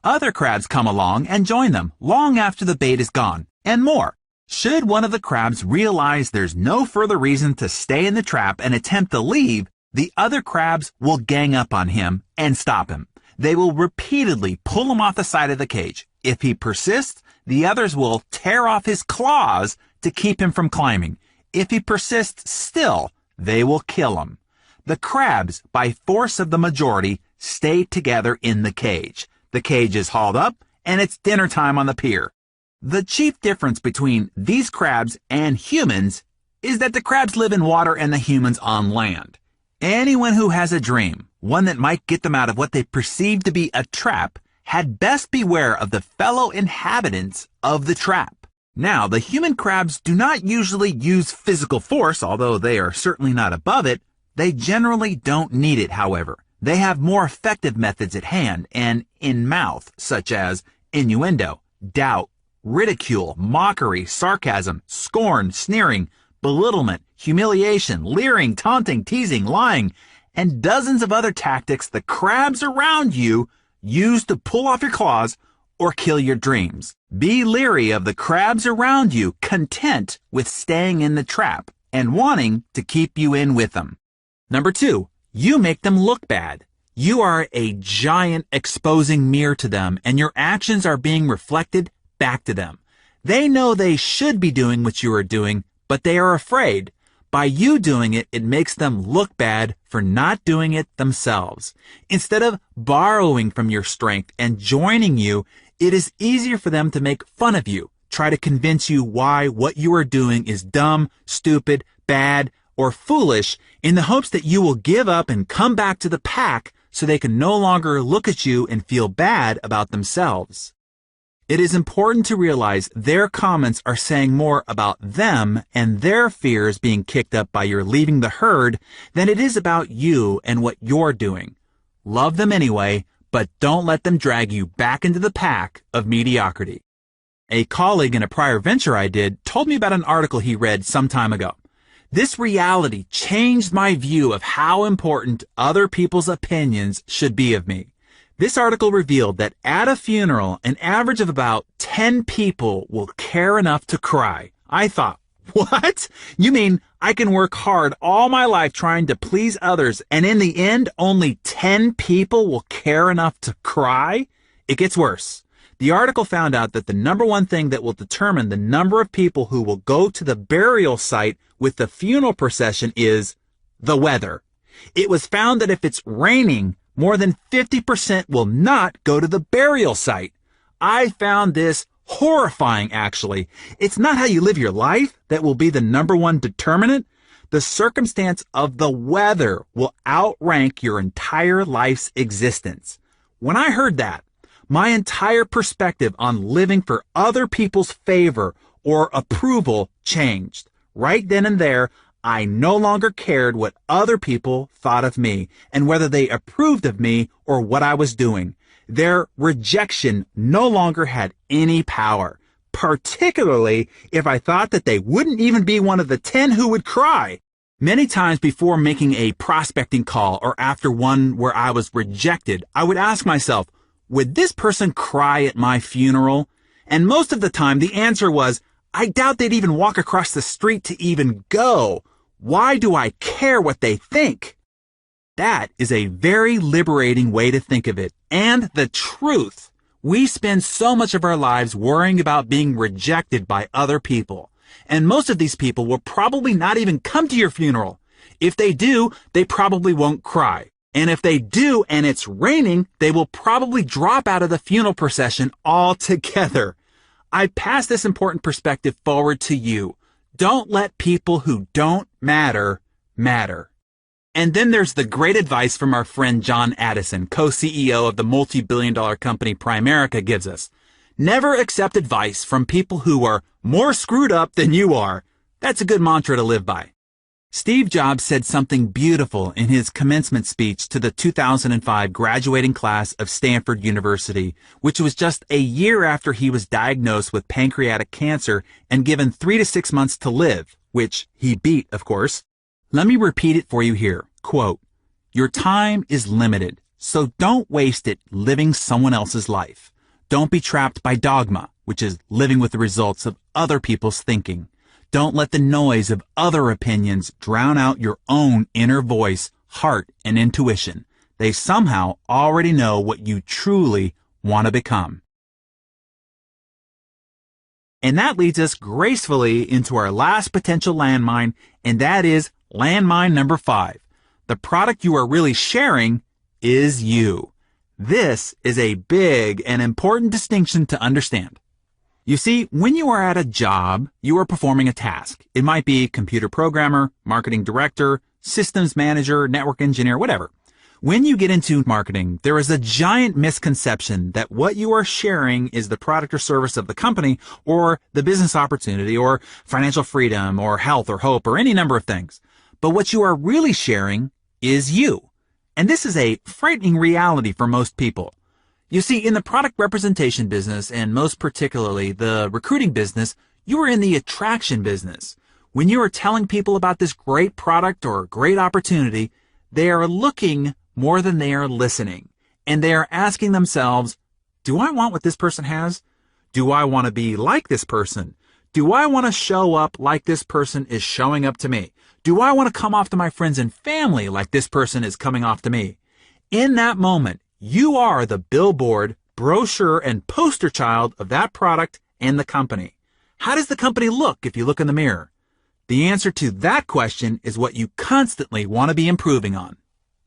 Other crabs come along and join them long after the bait is gone, and more. Should one of the crabs realize there's no further reason to stay in the trap and attempt to leave, the other crabs will gang up on him and stop him. They will repeatedly pull him off the side of the cage. If he persists, the others will tear off his claws to keep him from climbing. If he persists still, they will kill him. The crabs, by force of the majority, stay together in the cage. The cage is hauled up, and it's dinner time on the pier. The chief difference between these crabs and humans is that the crabs live in water and the humans on land. Anyone who has a dream, one that might get them out of what they perceive to be a trap, had best beware of the fellow inhabitants of the trap. Now, the human crabs do not usually use physical force, although they are certainly not above it. They generally don't need it, however. They have more effective methods at hand and in mouth, such as innuendo, doubt, ridicule, mockery, sarcasm, scorn, sneering, belittlement, humiliation, leering, taunting, teasing, lying, and dozens of other tactics the crabs around you use to pull off your claws or kill your dreams. Be leery of the crabs around you, content with staying in the trap and wanting to keep you in with them. Number two, you make them look bad. You are a giant exposing mirror to them, and your actions are being reflected back to them. They know they should be doing what you are doing, but they are afraid. By you doing it, it makes them look bad for not doing it themselves. Instead of borrowing from your strength and joining you, it is easier for them to make fun of you, try to convince you why what you are doing is dumb, stupid, bad, or foolish, in the hopes that you will give up and come back to the pack so they can no longer look at you and feel bad about themselves. It is important to realize their comments are saying more about them and their fears being kicked up by your leaving the herd than it is about you and what you're doing. Love them anyway, but don't let them drag you back into the pack of mediocrity. A colleague in a prior venture I did told me about an article he read some time ago. This reality changed my view of how important other people's opinions should be of me. This article revealed that at a funeral, an average of about 10 people will care enough to cry. I thought, what? You mean I can work hard all my life trying to please others, and in the end, only 10 people will care enough to cry? It gets worse. The article found out that the number one thing that will determine the number of people who will go to the burial site with the funeral procession is the weather. It was found that if it's raining, more than 50% will not go to the burial site. I found this horrifying, actually. It's not how you live your life that will be the number one determinant. The circumstance of the weather will outrank your entire life's existence. When I heard that, my entire perspective on living for other people's favor or approval changed. Right then and there, I no longer cared what other people thought of me and whether they approved of me or what I was doing. Their rejection no longer had any power, particularly if I thought that they wouldn't even be one of the 10 who would cry. Many times before making a prospecting call or after one where I was rejected, I would ask myself, would this person cry at my funeral? And most of the time the answer was, I doubt they'd even walk across the street to even go. Why do I care what they think? That is a very liberating way to think of it. And the truth. We spend so much of our lives worrying about being rejected by other people. And most of these people will probably not even come to your funeral. If they do, they probably won't cry. And if they do and it's raining, they will probably drop out of the funeral procession altogether. I pass this important perspective forward to you. Don't let people who don't matter, matter. And then there's the great advice from our friend John Addison, co-CEO of the multi-billion-dollar company Primerica, gives us. Never accept advice from people who are more screwed up than you are. That's a good mantra to live by. Steve Jobs said something beautiful in his commencement speech to the 2005 graduating class of Stanford University, which was just a year after he was diagnosed with pancreatic cancer and given 3 to 6 months to live, which he beat, of course. Let me repeat it for you here. Quote, "Your time is limited, so don't waste it living someone else's life. Don't be trapped by dogma, which is living with the results of other people's thinking. Don't let the noise of other opinions drown out your own inner voice, heart, and intuition. They somehow already know what you truly want to become." And that leads us gracefully into our last potential landmine, and that is landmine number 5. The product you are really sharing is you. This is a big and important distinction to understand. You see, when you are at a job, you are performing a task. It might be computer programmer, marketing director, systems manager, network engineer, whatever. When you get into marketing, there is a giant misconception that what you are sharing is the product or service of the company or the business opportunity or financial freedom or health or hope or any number of things. But what you are really sharing is you. And this is a frightening reality for most people. You see, in the product representation business, and most particularly the recruiting business, you are in the attraction business. When you are telling people about this great product or great opportunity, they are looking more than they are listening. And they are asking themselves, do I want what this person has? Do I want to be like this person? Do I want to show up like this person is showing up to me? Do I want to come off to my friends and family like this person is coming off to me? In that moment, you are the billboard, brochure, and poster child of that product and the company. How does the company look if you look in the mirror? The answer to that question is what you constantly want to be improving on.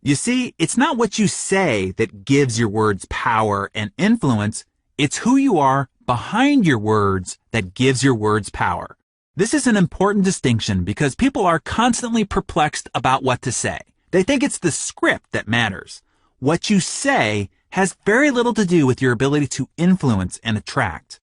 You see, it's not what you say that gives your words power and influence. It's who you are behind your words that gives your words power. This is an important distinction because people are constantly perplexed about what to say. They think it's the script that matters. What you say has very little to do with your ability to influence and attract.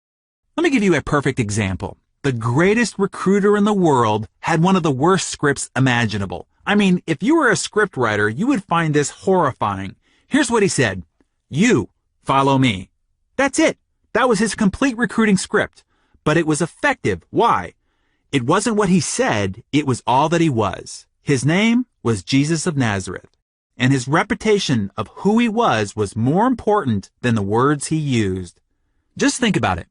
Let me give you a perfect example. The greatest recruiter in the world had one of the worst scripts imaginable. I mean, if you were a script writer, you would find this horrifying. Here's what he said. "You follow me." That's it. That was his complete recruiting script. But it was effective. Why? It wasn't what he said. It was all that he was. His name was Jesus of Nazareth. and his reputation of who he was more important than the words he used. Just think about it.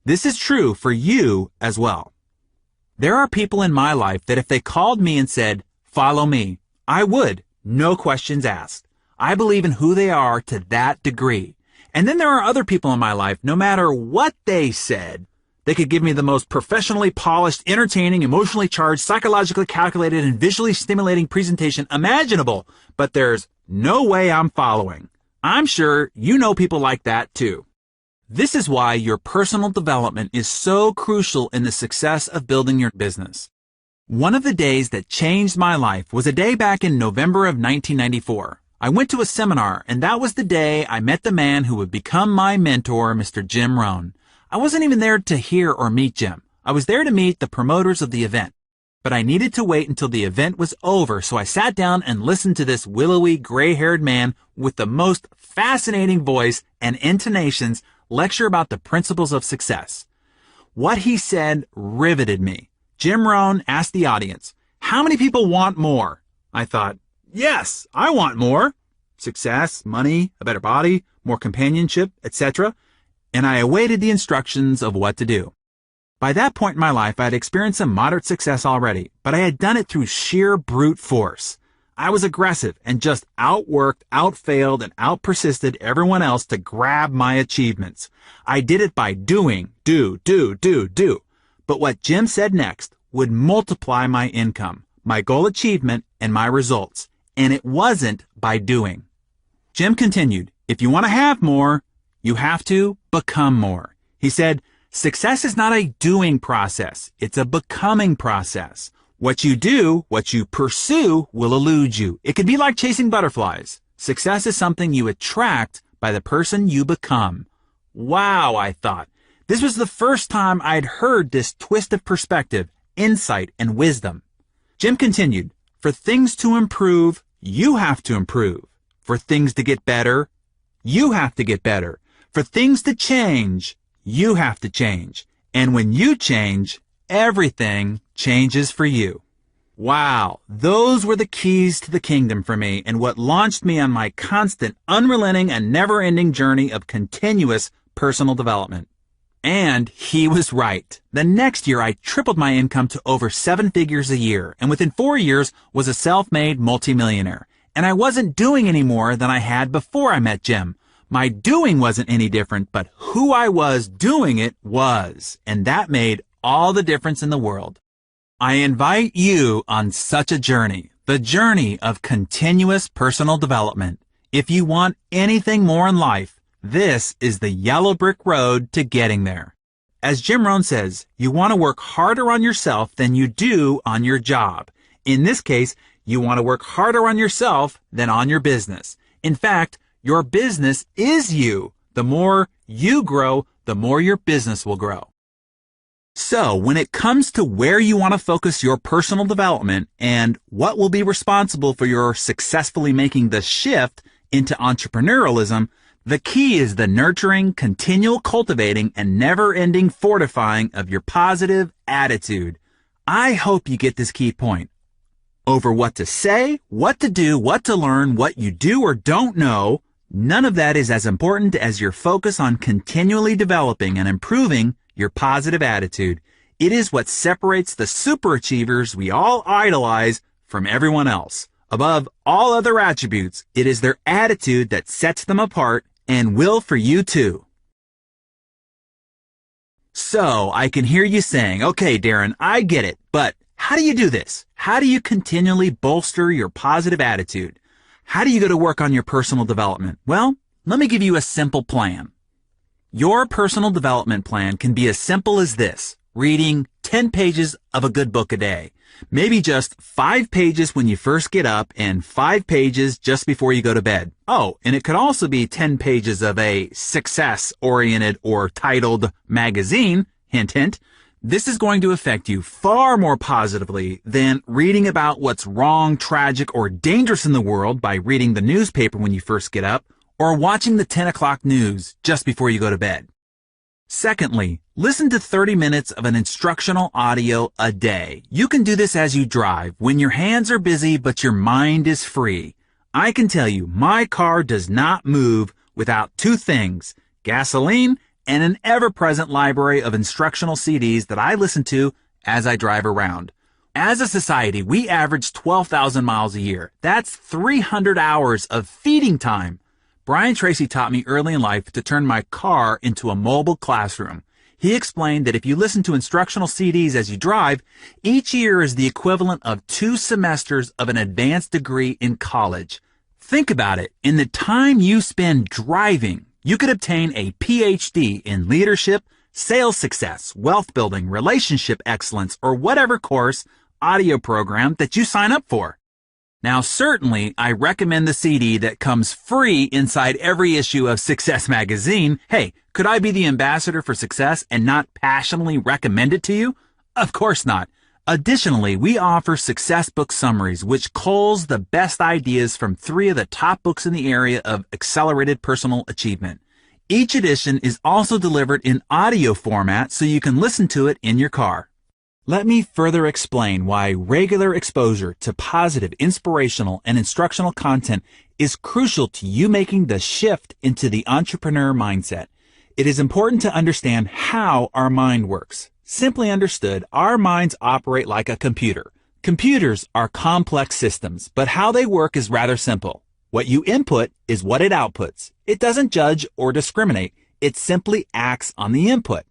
This is true for you as well. There are people in my life that if they called me and said, "Follow me," I would, no questions asked. I believe in who they are to that degree. And then there are other people in my life, no matter what they said, they could give me the most professionally polished, entertaining, emotionally charged, psychologically calculated, and visually stimulating presentation imaginable, but there's no way I'm following. I'm sure you know people like that too. This is why your personal development is so crucial in the success of building your business. One of the days that changed my life was a day back in November of 1994. I went to a seminar, and that was the day I met the man who would become my mentor, Mr. Jim Rohn. I wasn't even there to hear or meet Jim. I was there to meet the promoters of the event. But I needed to wait until the event was over, so I sat down and listened to this willowy, gray-haired man with the most fascinating voice and intonations lecture about the principles of success. What he said riveted me. Jim Rohn asked the audience, "How many people want more?" I thought, yes, I want more. Success, money, a better body, more companionship, etc. And I awaited the instructions of what to do. By that point in my life, I had experienced some moderate success already, but I had done it through sheer brute force. I was aggressive and just outworked, outfailed, and outpersisted everyone else to grab my achievements. I did it by doing, do. But what Jim said next would multiply my income, my goal achievement, and my results. And it wasn't by doing. Jim continued, "If you want to have more, you have to become more." He said, "Success is not a doing process. It's a becoming process. What you do, what you pursue, will elude you. It can be like chasing butterflies. Success is something you attract by the person you become." Wow, I thought. This was the first time I'd heard this twist of perspective, insight, and wisdom. Jim continued, "For things to improve, you have to improve. For things to get better, you have to get better. For things to change, you have to change. And when you change, everything changes for you." Wow, those were the keys to the kingdom for me and what launched me on my constant, unrelenting, and never-ending journey of continuous personal development. And he was right. The next year, I tripled my income to over 7 figures a year, and within 4 years was a self-made multimillionaire. And I wasn't doing any more than I had before I met Jim. My doing wasn't any different, but who I was doing it was, and that made all the difference in the world. I invite you on such a journey, the journey of continuous personal development. If you want anything more in life, this is the yellow brick road to getting there. As Jim Rohn says, you want to work harder on yourself than you do on your job. In this case, you want to work harder on yourself than on your business. In fact, your business is you. The more you grow, the more your business will grow. So, when it comes to where you want to focus your personal development and what will be responsible for your successfully making the shift into entrepreneurialism, the key is the nurturing, continual cultivating, and never-ending fortifying of your positive attitude. I hope you get this key point. Over what to say, what to do, what to learn, what you do or don't know, none of that is as important as your focus on continually developing and improving your positive attitude. It is what separates the superachievers we all idolize from everyone else. Above all other attributes, it is their attitude that sets them apart and will for you too. So, I can hear you saying, "Okay, Darren, I get it, but how do you do this? How do you continually bolster your positive attitude? How do you go to work on your personal development?" Well, let me give you a simple plan. Your personal development plan can be as simple as this: reading 10 pages of a good book a day. Maybe just 5 pages when you first get up and 5 pages just before you go to bed. Oh, and it could also be 10 pages of a success-oriented or titled magazine. Hint, hint. This is going to affect you far more positively than reading about what's wrong, tragic, or dangerous in the world by reading the newspaper when you first get up, or watching the 10 o'clock news just before you go to bed. Secondly, listen to 30 minutes of an instructional audio a day. You can do this as you drive, when your hands are busy but your mind is free. I can tell you my car does not move without two things: gasoline and an ever-present library of instructional CDs that I listen to as I drive around. As a society, we average 12,000 miles a year. That's 300 hours of feeding time. Brian Tracy taught me early in life to turn my car into a mobile classroom. He explained that if you listen to instructional CDs as you drive, each year is the equivalent of 2 semesters of an advanced degree in college. Think about it. In the time you spend driving, you could obtain a PhD in leadership, sales success, wealth building, relationship excellence, or whatever course, audio program that you sign up for. Now, certainly, I recommend the CD that comes free inside every issue of Success Magazine. Hey, could I be the ambassador for success and not passionately recommend it to you? Of course not. Additionally, we offer success book summaries, which culls the best ideas from 3 of the top books in the area of accelerated personal achievement. Each edition is also delivered in audio format so you can listen to it in your car. Let me further explain why regular exposure to positive, inspirational, and instructional content is crucial to you making the shift into the entrepreneur mindset. It is important to understand how our mind works. Simply understood, our minds operate like a computer. Computers are complex systems, but how they work is rather simple. What you input is what it outputs. It doesn't judge or discriminate. It simply acts on the input.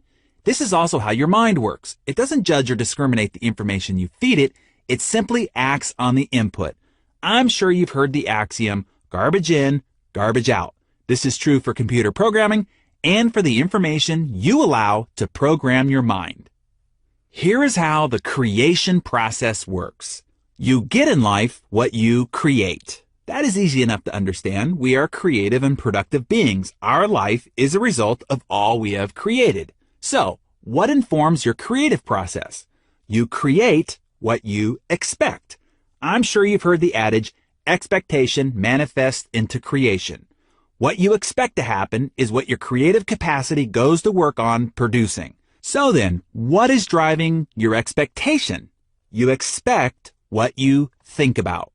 This is also how your mind works. It doesn't judge or discriminate the information you feed it. It simply acts on the input. I'm sure you've heard the axiom, garbage in, garbage out. This is true for computer programming and for the information you allow to program your mind. Here is how the creation process works. You get in life what you create. That is easy enough to understand. We are creative and productive beings. Our life is a result of all we have created. So, what informs your creative process? You create what you expect. I'm sure you've heard the adage, expectation manifests into creation. What you expect to happen is what your creative capacity goes to work on producing. So then, what is driving your expectation? You expect what you think about.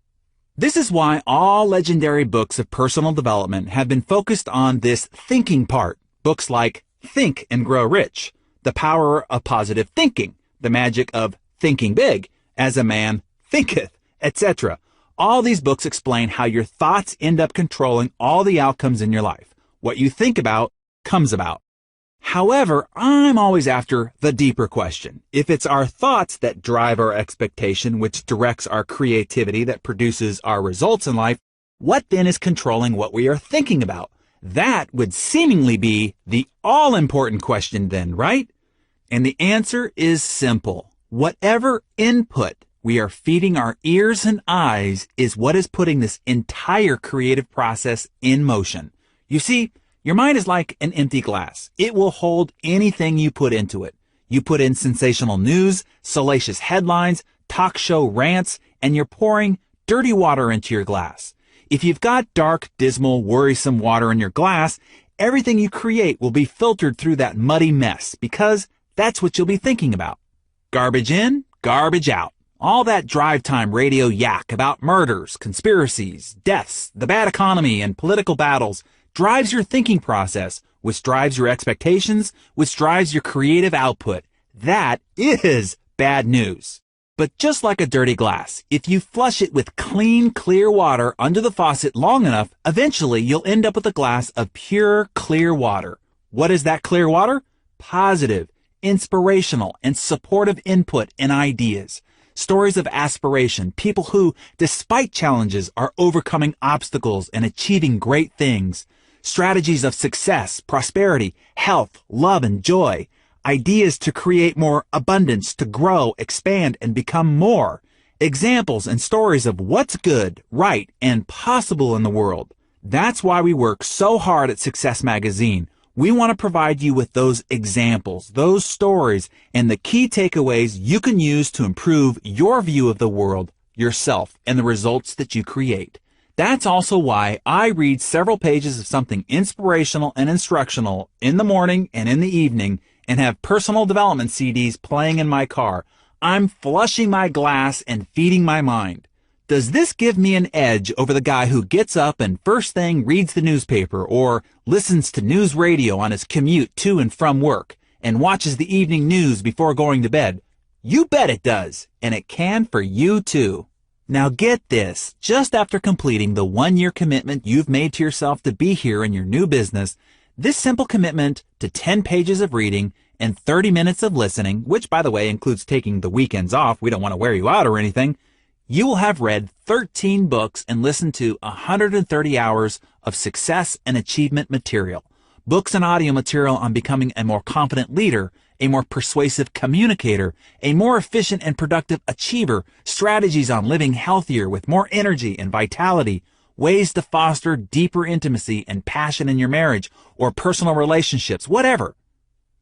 This is why all legendary books of personal development have been focused on this thinking part. Books like Think and Grow Rich, The Power of Positive Thinking, The Magic of Thinking Big, As a Man Thinketh, etc. All these books explain how your thoughts end up controlling all the outcomes in your life. What you think about comes about. However, I'm always after the deeper question. If it's our thoughts that drive our expectation, which directs our creativity that produces our results in life, what then is controlling what we are thinking about? That would seemingly be the all-important question then, right? And the answer is simple. Whatever input we are feeding our ears and eyes is what is putting this entire creative process in motion. You see, your mind is like an empty glass. It will hold anything you put into it. You put in sensational news, salacious headlines, talk show rants, and you're pouring dirty water into your glass. If you've got dark, dismal, worrisome water in your glass, everything you create will be filtered through that muddy mess because that's what you'll be thinking about. Garbage in, garbage out. All that drive time radio yak about murders, conspiracies, deaths, the bad economy, and political battles drives your thinking process, which drives your expectations, which drives your creative output. That is bad news. But just like a dirty glass, if you flush it with clean, clear water under the faucet long enough, eventually you'll end up with a glass of pure, clear water. What is that clear water? Positive, inspirational, and supportive input and ideas. Stories of aspiration, people who, despite challenges, are overcoming obstacles and achieving great things. Strategies of success, prosperity, health, love, and joy. Ideas to create more abundance, to grow, expand, and become more. Examples and stories of what's good, right, and possible in the world. That's why we work so hard at Success Magazine. We want to provide you with those examples, those stories, and the key takeaways you can use to improve your view of the world, yourself, and the results that you create. That's also why I read several pages of something inspirational and instructional in the morning and in the evening and have personal development CDs playing in my car. I'm flushing my glass and feeding my mind. Does this give me an edge over the guy who gets up and first thing reads the newspaper or listens to news radio on his commute to and from work and watches the evening news before going to bed? You bet it does, and it can for you too. Now get this, just after completing the 1-year commitment you've made to yourself to be here in your new business, this simple commitment to 10 pages of reading and 30 minutes of listening, which by the way includes taking the weekends off, we don't want to wear you out or anything, you will have read 13 books and listened to 130 hours of success and achievement material. Books and audio material on becoming a more confident leader, a more persuasive communicator, a more efficient and productive achiever, strategies on living healthier with more energy and vitality, ways to foster deeper intimacy and passion in your marriage or personal relationships, whatever.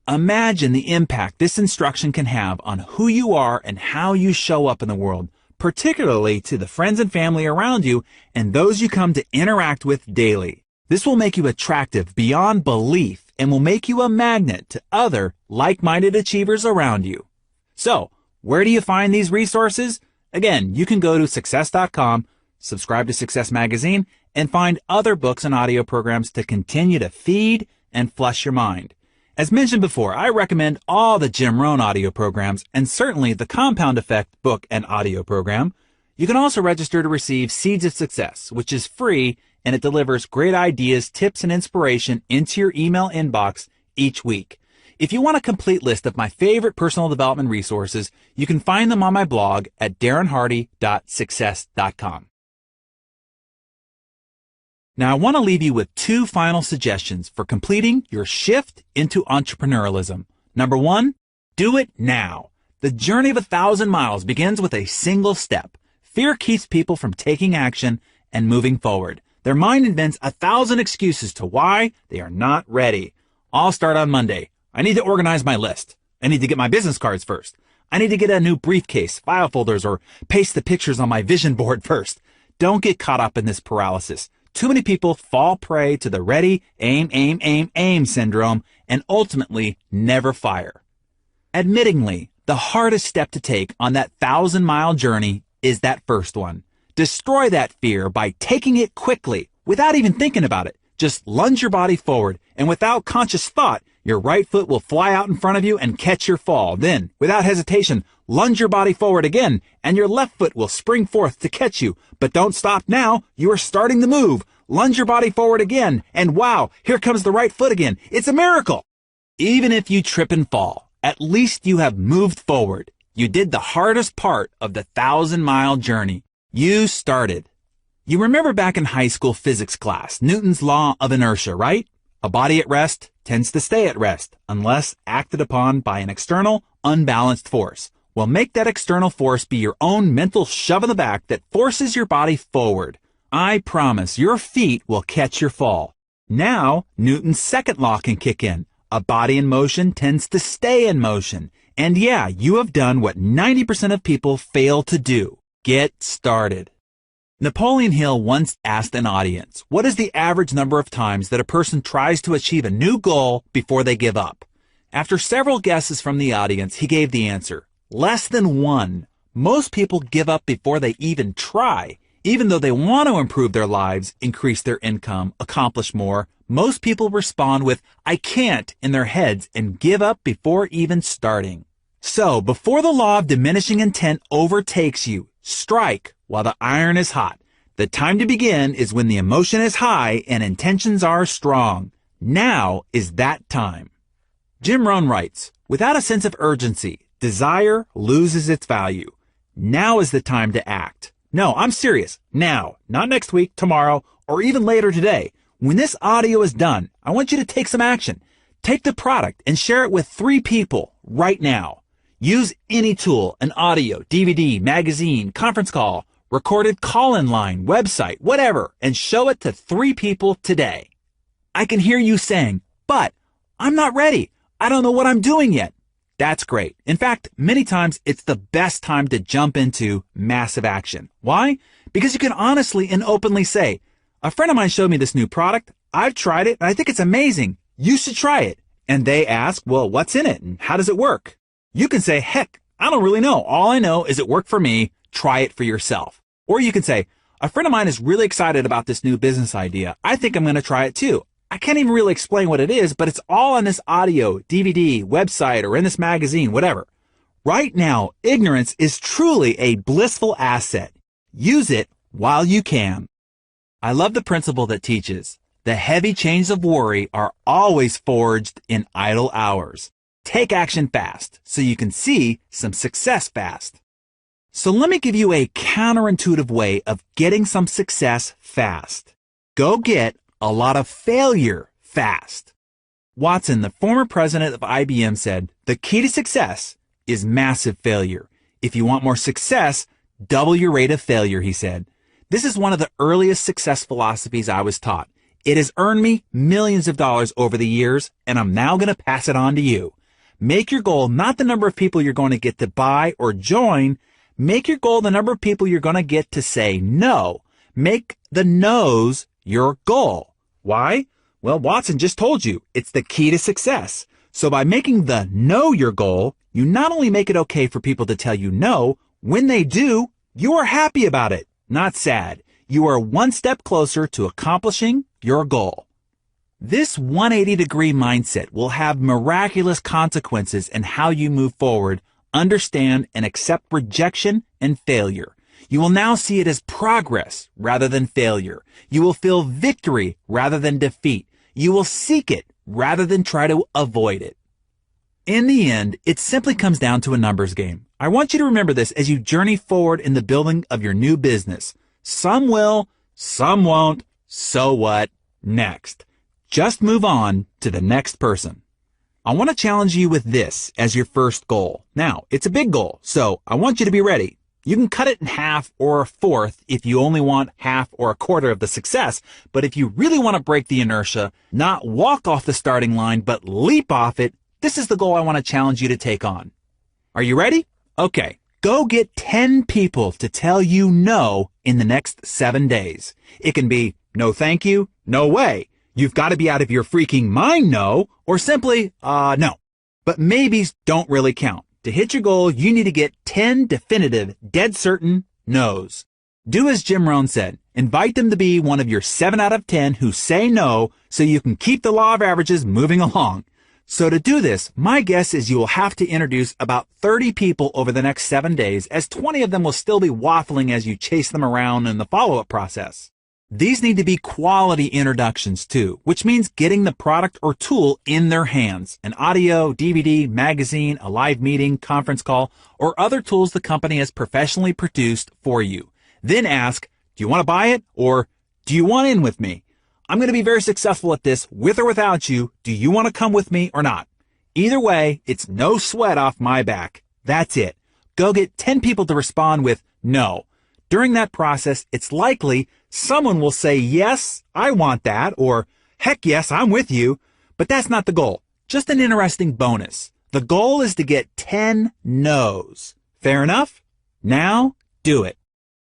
Imagine the impact this instruction can have on who you are and how you show up in the world, particularly to the friends and family around you and those you come to interact with daily. This will make you attractive beyond belief and will make you a magnet to other like-minded achievers around you. So, where do you find these resources? Again, you can go to success.com, subscribe to Success Magazine, and find other books and audio programs to continue to feed and flush your mind. As mentioned before, I recommend all the Jim Rohn audio programs and certainly the Compound Effect book and audio program. You can also register to receive Seeds of Success, which is free and it delivers great ideas, tips, and inspiration into your email inbox each week. If you want a complete list of my favorite personal development resources, you can find them on my blog at darrenhardy.success.com. Now, I want to leave you with 2 final suggestions for completing your shift into entrepreneurialism. Number 1, do it now. The journey of 1,000 miles begins with a single step. Fear keeps people from taking action and moving forward. Their mind invents 1,000 excuses to why they are not ready. I'll start on Monday. I need to organize my list. I need to get my business cards first. I need to get a new briefcase, file folders, or paste the pictures on my vision board first. Don't get caught up in this paralysis. Too many people fall prey to the ready, aim syndrome and ultimately never fire. Admittingly, the hardest step to take on that 1,000-mile journey is that first one. Destroy that fear by taking it quickly without even thinking about it. Just lunge your body forward and without conscious thought, your right foot will fly out in front of you and catch your fall. Then, without hesitation, lunge your body forward again and your left foot will spring forth to catch you. But don't stop now. You are starting the move. Lunge your body forward again and wow, here comes the right foot again. It's a miracle. Even if you trip and fall, at least you have moved forward. You did the hardest part of the 1,000-mile journey. You started. You remember back in high school physics class, Newton's law of inertia, right? A body at rest tends to stay at rest unless acted upon by an external, unbalanced force. Well, make that external force be your own mental shove in the back that forces your body forward. I promise your feet will catch your fall. Now, Newton's second law can kick in. A body in motion tends to stay in motion. And yeah, you have done what 90% of people fail to do. Get started. Napoleon Hill once asked an audience, what is the average number of times that a person tries to achieve a new goal before they give up? After several guesses from the audience, he gave the answer, less than 1. Most people give up before they even try. Even though they want to improve their lives, increase their income, accomplish more, most people respond with, I can't, in their heads and give up before even starting. So, before the law of diminishing intent overtakes you, strike while the iron is hot. The time to begin is when the emotion is high and intentions are strong. Now is that time. Jim Rohn writes, without a sense of urgency, desire loses its value. Now is the time to act. No, I'm serious. Now, not next week, tomorrow, or even later today. When this audio is done, I want you to take some action. Take the product and share it with 3 people right now. Use any tool, an audio, DVD, magazine, conference call, recorded call-in line, website, whatever, and show it to 3 people today. I can hear you saying, but I'm not ready. I don't know what I'm doing yet. That's great. In fact, many times it's the best time to jump into massive action. Why? Because you can honestly and openly say, a friend of mine showed me this new product. I've tried it and I think it's amazing. You should try it. And they ask, well, what's in it and how does it work? You can say, heck, I don't really know. All I know is it worked for me. Try it for yourself. Or you can say, a friend of mine is really excited about this new business idea. I think I'm going to try it too. I can't even really explain what it is, but it's all on this audio, DVD, website, or in this magazine, whatever. Right now, ignorance is truly a blissful asset. Use it while you can. I love the principle that teaches, the heavy chains of worry are always forged in idle hours. Take action fast so you can see some success fast. So let me give you a counterintuitive way of getting some success fast. Go get a lot of failure fast. Watson, the former president of IBM, said, the key to success is massive failure. If you want more success, double your rate of failure, he said. This is one of the earliest success philosophies I was taught. It has earned me millions of dollars over the years, and I'm now going to pass it on to you. Make your goal not the number of people you're going to get to buy or join. Make your goal the number of people you're going to get to say no. Make the no's your goal. Why? Well, Watson just told you, it's the key to success. So by making the no your goal, you not only make it okay for people to tell you no, when they do, you are happy about it, not sad. You are one step closer to accomplishing your goal. This 180-degree mindset will have miraculous consequences in how you move forward, understand, and accept rejection and failure. You will now see it as progress rather than failure. You will feel victory rather than defeat. You will seek it rather than try to avoid it. In the end, it simply comes down to a numbers game. I want you to remember this as you journey forward in the building of your new business. Some will, some won't. So what? Next. Just move on to the next person. I want to challenge you with this as your first goal. Now, it's a big goal, so I want you to be ready. You can cut it in half or a fourth if you only want half or a quarter of the success, but if you really want to break the inertia, not walk off the starting line, but leap off it, this is the goal I want to challenge you to take on. Are you ready? Okay, go get 10 people to tell you no in the next 7 days. It can be, no thank you, no way. You've got to be out of your freaking mind, no, or simply, no. But maybes don't really count. To hit your goal, you need to get 10 definitive, dead certain no's. Do as Jim Rohn said. Invite them to be one of your 7 out of 10 who say no so you can keep the law of averages moving along. So to do this, my guess is you will have to introduce about 30 people over the next 7 days, as 20 of them will still be waffling as you chase them around in the follow-up process. These need to be quality introductions too, which means getting the product or tool in their hands. An audio, DVD, magazine, a live meeting, conference call, or other tools the company has professionally produced for you. Then ask, do you want to buy it? Or do you want in with me? I'm going to be very successful at this with or without you. Do you want to come with me or not? Either way, it's no sweat off my back. That's it. Go get 10 people to respond with no. During that process, it's likely someone will say, yes, I want that, or heck yes, I'm with you. But that's not the goal. Just an interesting bonus. The goal is to get 10 no's. Fair enough? Now, do it.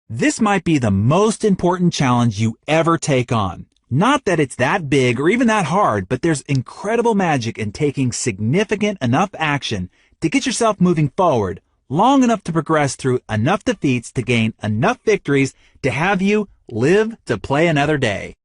This might be the most important challenge you ever take on. Not that it's that big or even that hard, but there's incredible magic in taking significant enough action to get yourself moving forward, long enough to progress through enough defeats to gain enough victories to have you live to play another day.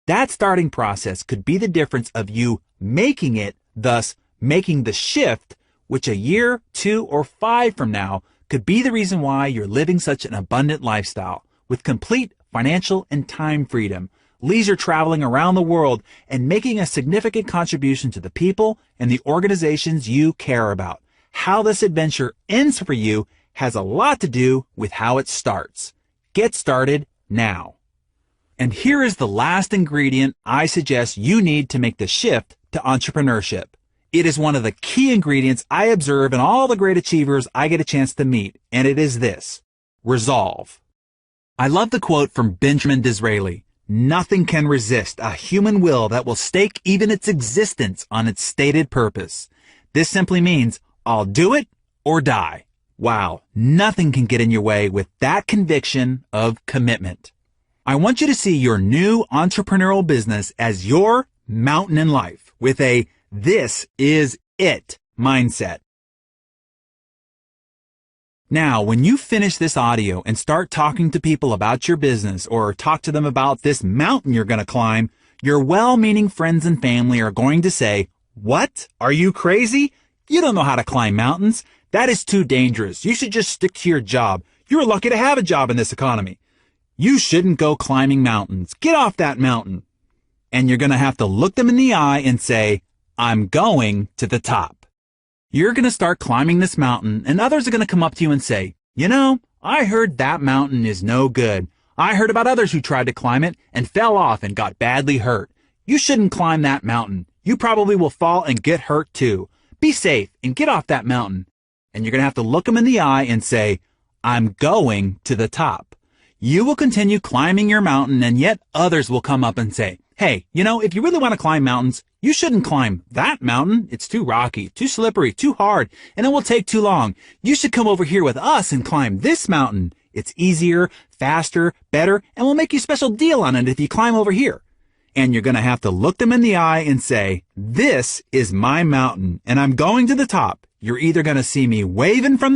That starting process could be the difference of you making it, thus making the shift, which a year, 2, or 5 from now could be the reason why you're living such an abundant lifestyle with complete financial and time freedom, leisure traveling around the world, and making a significant contribution to the people and the organizations you care about. How this adventure ends for you has a lot to do with how it starts. Get started now. And here is the last ingredient I suggest you need to make the shift to entrepreneurship. It is one of the key ingredients I observe in all the great achievers I get a chance to meet, and it is this: resolve. I love the quote from Benjamin Disraeli. Nothing can resist a human will that will stake even its existence on its stated purpose. This simply means I'll do it or die. Wow, nothing can get in your way with that conviction of commitment. I want you to see your new entrepreneurial business as your mountain in life with a "this is it" mindset. Now, when you finish this audio and start talking to people about your business or talk to them about this mountain you're going to climb, your well-meaning friends and family are going to say, "What? Are you crazy? You don't know how to climb mountains. That is too dangerous. You should just stick to your job. You're lucky to have a job in this economy. You shouldn't go climbing mountains. Get off that mountain." And you're going to have to look them in the eye and say, "I'm going to the top." You're going to start climbing this mountain, and others are going to come up to you and say, "You know, I heard that mountain is no good. I heard about others who tried to climb it and fell off and got badly hurt. You shouldn't climb that mountain. You probably will fall and get hurt too. Be safe and get off that mountain." And you're going to have to look them in the eye and say, "I'm going to the top." You will continue climbing your mountain, and yet others will come up and say, "Hey, you know, if you really want to climb mountains, you shouldn't climb that mountain. It's too rocky, too slippery, too hard, and it will take too long. You should come over here with us and climb this mountain. It's easier, faster, better, and we'll make you a special deal on it if you climb over here." And you're going to have to look them in the eye and say, "This is my mountain, and I'm going to the top. You're either going to see me waving from